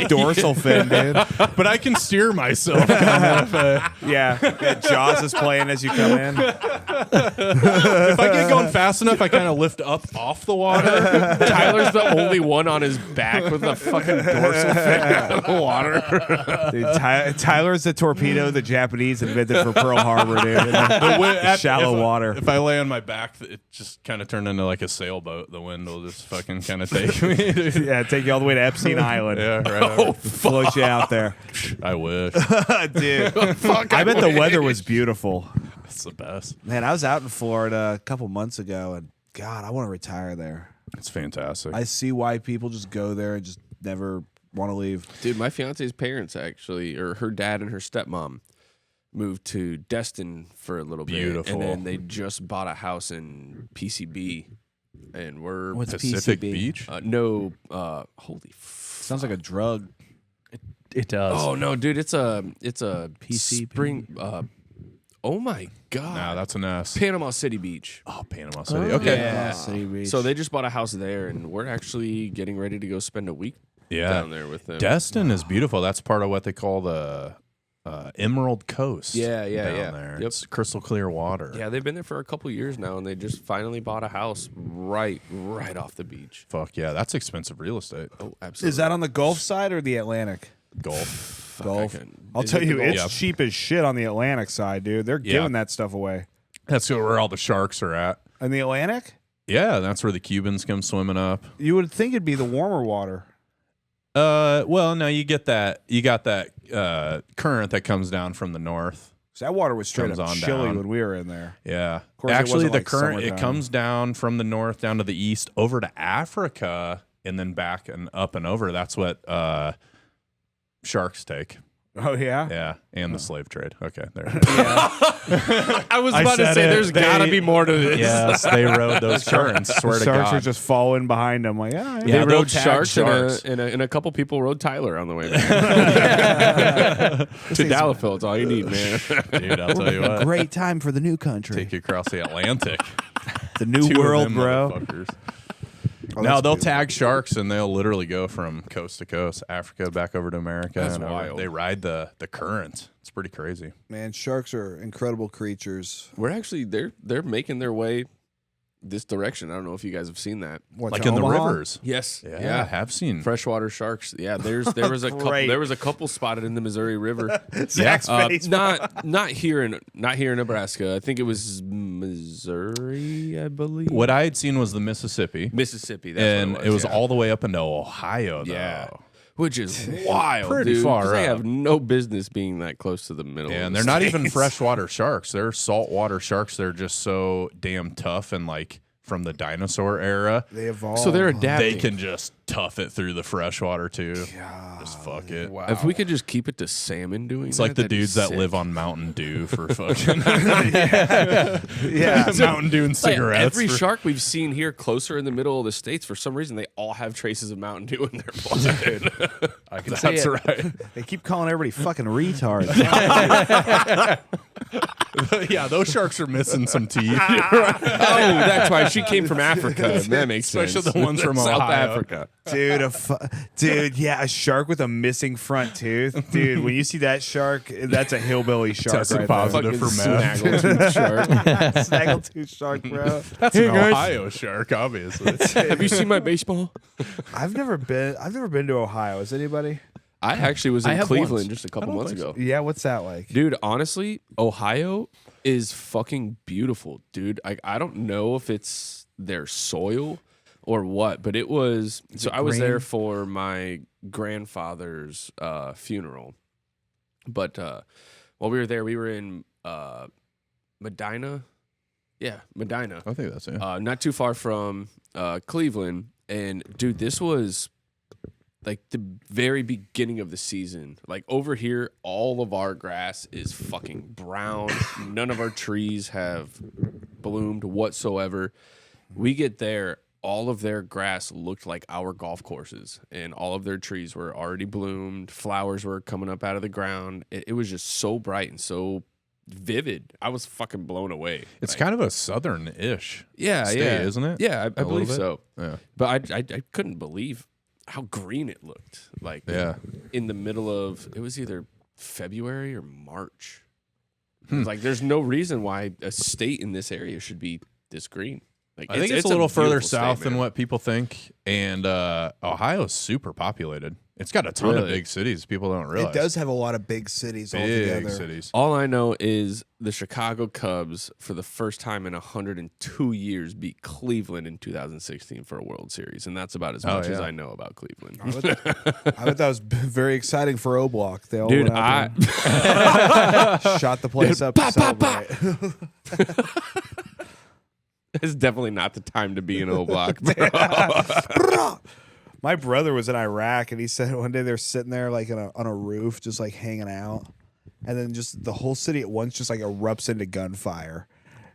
dorsal fin, dude. but I can steer myself. Kind of, Yeah, Jaws is playing as you come in. if I get going fast enough, I kind of lift up off the water. Tyler's the only one on his back with the fucking dorsal fin out of the water. Dude, Tyler's the torpedo the Japanese invented for Pearl Harbor, dude. Shallow water. If I lay on my back, it just kind of turned into like a sailboat. The wind will just fucking kind of take me. Yeah, take you all the way to Epstein Island. Yeah, right. Float you out there. I wish. Dude, I bet the weather was beautiful. It's the best. Man, I was out in Florida a couple months ago, and God, I want to retire there. It's fantastic. I see why people just go there and just never want to leave. Dude, my fiance's parents actually, or her dad and her stepmom, moved to Destin for a little bit. Beautiful. And then they just bought a house in PCB. And we're What's Pacific PCB? Beach. Holy Sounds like a drug. It does. Oh no, dude, it's a PCB. spring oh my god. Nah, that's an S. Panama City Beach. Oh, Panama City. Okay. Yeah. City Beach. So they just bought a house there and we're actually getting ready to go spend a week down there with them. Destin is beautiful. That's part of what they call the Emerald Coast. Yeah, down there. Yep. It's crystal clear water. Yeah, they've been there for a couple years now, and they just finally bought a house right off the beach. Fuck yeah, that's expensive real estate. Oh, absolutely. Is that on the Gulf side or the Atlantic? Gulf. Gulf. I I'll is tell it the you, Gulf? it's Yeah. cheap as shit on the Atlantic side, dude. They're Yeah. giving that stuff away. That's where all the sharks are at. In the Atlantic? Yeah, that's where the Cubans come swimming up. You would think it'd be the warmer water. Well, no, you got that current that comes down from the north. So that water was straight Comes up on chilly down. when we were in there. Yeah. course, it Actually, wasn't the like current, it summertime. comes down from the north down to the east over to Africa and then back and up and over. That's what sharks take. Oh, yeah? Yeah. And the slave trade. Okay. There. I was I about to said say, it. there's got to They- be more to this. Yes, they rode those currents. Swear The to sharks God. are just following behind them. Like, yeah, Yeah, They they'll rode tag sharks, sharks. And a couple people rode Tyler on the way back. To Dallafil, it's all you need, man. Dude, I'll tell you what. Great time for the new country. Take you across the Atlantic. The new Two of world, them bro. motherfuckers. Oh, No, that's they'll beautiful. tag sharks and they'll literally go from coast to coast, Africa back over to America. That's and over. wild. They ride the current. It's pretty crazy. Man, sharks are incredible creatures. We're actually, they're making their way this direction. I don't know if you guys have seen that. What, Like to in the Omaha? rivers. Yes. Yeah, I have seen. Freshwater sharks. Yeah, there was a couple. Great. There was a couple spotted in the Missouri River. Zach's face. Not here in Nebraska. I think it was Missouri, I believe. What I had seen was the Mississippi, Mississippi. That's and what it was yeah. all the way up into Ohio. Though. Yeah. Which is wild. Pretty dude, far 'cause They up. have no business being that close to the middle. Yeah, of and the they're not even States. freshwater sharks. They're saltwater sharks. They're just so damn tough and like from the dinosaur era. They evolved. So they're adapting. They can just tough it through the freshwater too. Just fuck it. Wow. If we could just keep it to salmon doing It's like the that'd be dudes that sick. live on Mountain Dew for fucking yeah. Mountain Dew and Like, cigarettes. every for- shark we've seen here closer in the middle of the states, for some reason, they all have traces of Mountain Dew in their blood. I can say That's it. right. They keep calling everybody fucking retards. Yeah, those sharks are missing some teeth. Oh, that's why she came from Africa. That makes Especially sense. the ones from South Ohio. Africa. Dude, yeah, a shark with a missing front tooth. Dude, when you see that shark, that's a hillbilly shark Tested right positive Fucking for meth. snaggletooth shark. there. Snaggletooth shark, bro. That's an Ohio shark, obviously. Have you seen my baseball? I've never been to Ohio. Is anybody? I actually was I in have Cleveland once. just a couple months ago. Yeah, what's that like? Dude, honestly, Ohio is fucking beautiful, dude. I don't know if it's their soil or what, but it was. So I was green? there for my grandfather's funeral. But while we were there, we were in Medina. Yeah, Medina. I think that's it. Not too far from Cleveland. And dude, this was like the very beginning of the season. Like over here, all of our grass is fucking brown. None of our trees have bloomed whatsoever. We get there, all of their grass looked like our golf courses, and all of their trees were already bloomed. Flowers were coming up out of the ground. It was just so bright and so vivid. I was fucking blown away. It's kind of a southern-ish state, isn't it? Yeah, I little believe bit? so. Yeah. But I couldn't believe how green it looked. Like in the middle of, it was either February or March. Like there's no reason why a state in this area should be this green. Like I think it's a little further south than what. what people think, and Ohio's super populated. It's got a ton of big cities people don't realize. It does have a lot of big cities big altogether. cities. All I know is the Chicago Cubs, for the first time in 102 years, beat Cleveland in 2016 for a World Series, and that's about as much as I know about Cleveland. I thought that was very exciting for O Block. They all Dude, went out there and shot the place up to celebrate. It's definitely not the time to be in O Block, bro. My brother was in Iraq, and he said one day they're sitting there like on a roof, just like hanging out, and then just the whole city at once just like erupts into gunfire,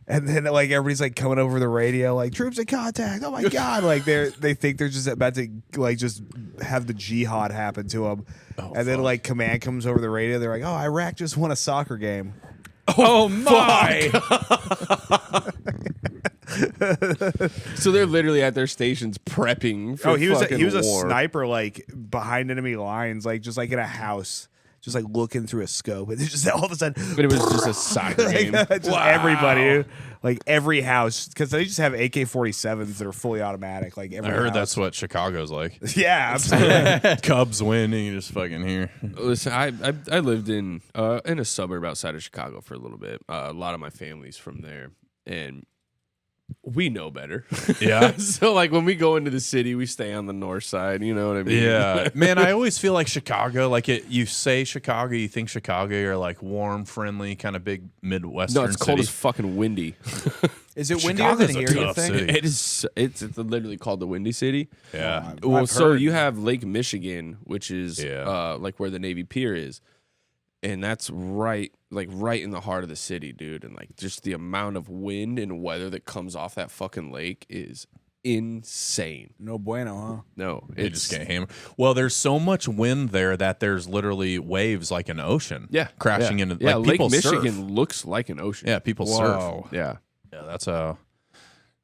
and then like everybody's like coming over the radio like troops in contact. Oh my god! Like they think they're just about to like just have the jihad happen to them, and then like command comes over the radio. They're like, oh, Iraq just won a soccer game. Oh my! So they're literally at their stations prepping for He was a war. sniper like behind enemy lines, like just like in a house, just like looking through a scope, and just all of a sudden, But it was just a soccer game. just everybody, like every house, because they just have AK-47s that are fully automatic. Like every I heard house. that's what Chicago's like. Yeah, absolutely. Cubs win, and you just fucking hear. Listen, I lived in a suburb outside of Chicago for a little bit. A lot of my family's from there, and we know better. Yeah. So like when we go into the city, we stay on the north side. You know what I mean? Yeah, man. I always feel like Chicago. Like you say Chicago, you think Chicago, you're like warm, friendly, kind of big Midwestern. No, it's cold city. as fucking windy. Is it windier than Chicago's a here? You tough think? city. It is. It's literally called the Windy City. Yeah. Well, I've so heard. you have Lake Michigan, which is Yeah. like where the Navy Pier is, and that's right in the heart of the city, dude. And like just the amount of wind and weather that comes off that fucking lake is insane. No bueno, huh? No, They just get hammered. Well, there's so much wind there that there's literally waves like an ocean. Crashing into yeah. like Lake people Michigan surf. looks like an ocean. Yeah, people Whoa. surf. Yeah. Yeah, there's a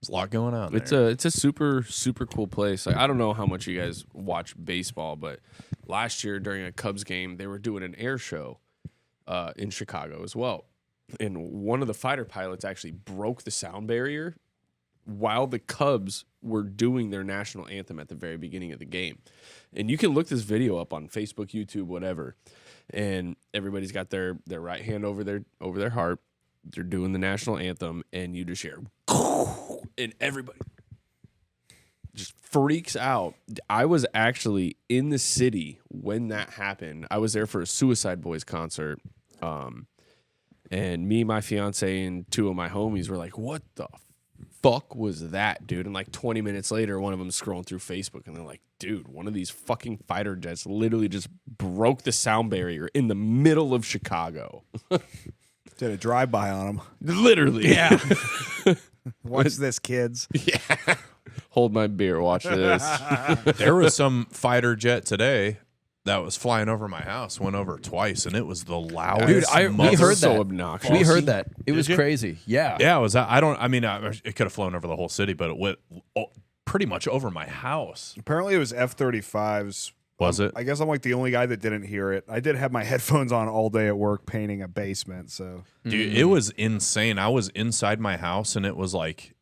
lot going on there. It's a super cool place. Like I don't know how much you guys watch baseball, but last year during a Cubs game, they were doing an air show in Chicago as well. And one of the fighter pilots actually broke the sound barrier while the Cubs were doing their national anthem at the very beginning of the game. And you can look this video up on Facebook, YouTube, whatever. And everybody's got their right hand over their heart. They're doing the national anthem, and you just hear, and everybody just freaks out. I was actually in the city when that happened. I was there for a Suicide Boys concert. And me, my fiance, and two of my homies were like, what the fuck was that, dude? And like 20 minutes later, one of them scrolling through Facebook, and they're like, dude, one of these fucking fighter jets literally just broke the sound barrier in the middle of Chicago. Did a drive-by on them. Literally. Yeah. Watch this, kids. Yeah. Hold my beer. Watch this. There was some fighter jet today that was flying over my house. Went over twice, and it was the loudest. Dude, we heard so that. obnoxious. We heard that. It was you? crazy. Yeah. Yeah, it was. It could have flown over the whole city, but it went pretty much over my house. Apparently, it was F-35s. Was it? I guess I'm like the only guy that didn't hear it. I did have my headphones on all day at work painting a basement, so Dude, it was insane. I was inside my house, and it was like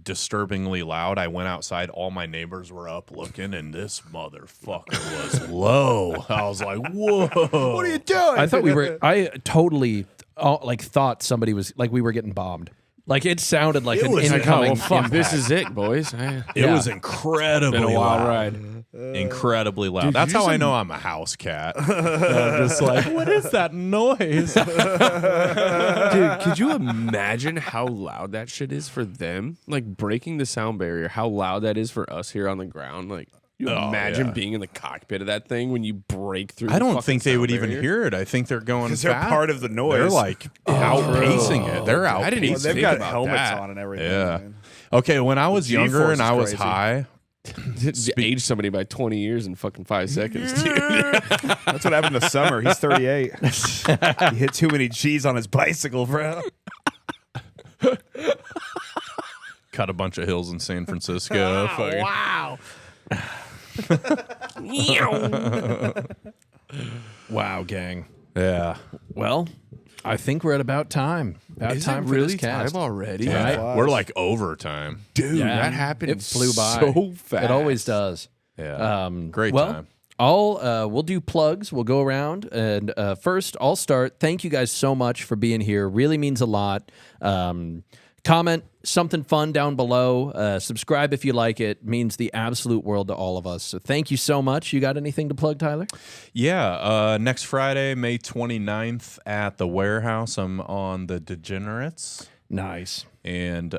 disturbingly loud. I went outside. All my neighbors were up looking, and this motherfucker was low. I was like, whoa. what are you doing? I thought we were. I totally thought somebody was like we were getting bombed. Like it sounded like an was like, incoming. Oh, fuck. impact. This is it, boys. It Yeah. was incredibly Been a wild loud. ride. Incredibly loud. Dude, That's you how I said- know I'm a house cat. I'm just like, what is that noise? Dude, could you imagine how loud that shit is for them? Like breaking the sound barrier, how loud that is for us here on the ground. Like, you Oh, imagine yeah. being in the cockpit of that thing when you break through. I the don't fucking think they sound would even barrier? hear it. I think they're going because they're fast. part of the noise. They're like outpacing it. They're outpacing. I didn't even Well, they've think got about helmets that. on and everything. Yeah. man. Okay, when I was The younger G-force and is I was crazy. high, Age somebody by 20 years in fucking 5 seconds, dude. That's what happened to Summer. He's 38. He hit too many G's on his bicycle, bro. Cut a bunch of hills in San Francisco. Fucking- Wow. Wow, gang. Yeah. Well, I think we're at about time. About Is time it for really this cast. time already? Right? flies. We're like overtime. Dude, Yeah. that happened. It flew by so fast. It always does. Yeah. Great well, time. We'll do plugs. We'll go around, and first, I'll start. Thank you guys so much for being here. Really means a lot. Comment something fun down below. Subscribe if you like it. Means the absolute world to all of us. So thank you so much. You got anything to plug, Tyler? Yeah. Next Friday, May 29th at the Warehouse, I'm on The Degenerates. Nice. And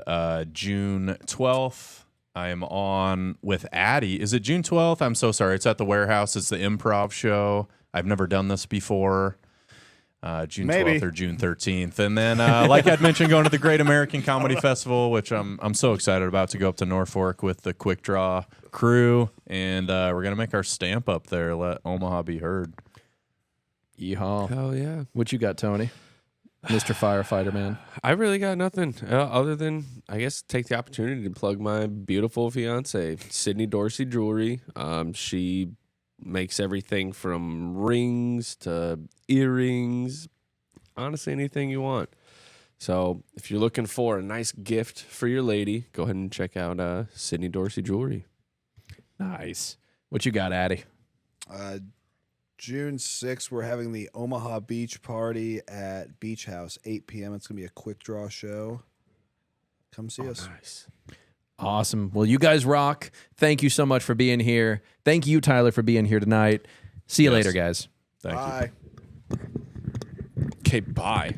June 12th, I am on with Addy. Is it June 12th? I'm so sorry. It's at the Warehouse. It's the improv show. I've never done this before. June Maybe. 12th or June 13th. And then, like I'd mentioned, going to the Great American Comedy Festival, which I'm so excited about, to go up to Norfolk with the Quick Draw crew. And we're going to make our stamp up there, let Omaha be heard. Yeehaw. Hell yeah. What you got, Tony? Mr. Firefighter Man. I really got nothing other than, I guess, take the opportunity to plug my beautiful fiance, Sydney Dorsey Jewelry. She makes everything from rings to earrings, honestly, anything you want. So if you're looking for a nice gift for your lady, go ahead and check out Sydney Dorsey Jewelry. Nice. What you got, Addy? June 6th, we're having the Omaha Beach Party at Beach House, 8 p.m. It's going to be a quick draw show. Come see us. Nice. Awesome. Well, you guys rock. Thank you so much for being here. Thank you, Tyler, for being here tonight. See you Yes. later, guys. Thank you. Bye. Okay, bye.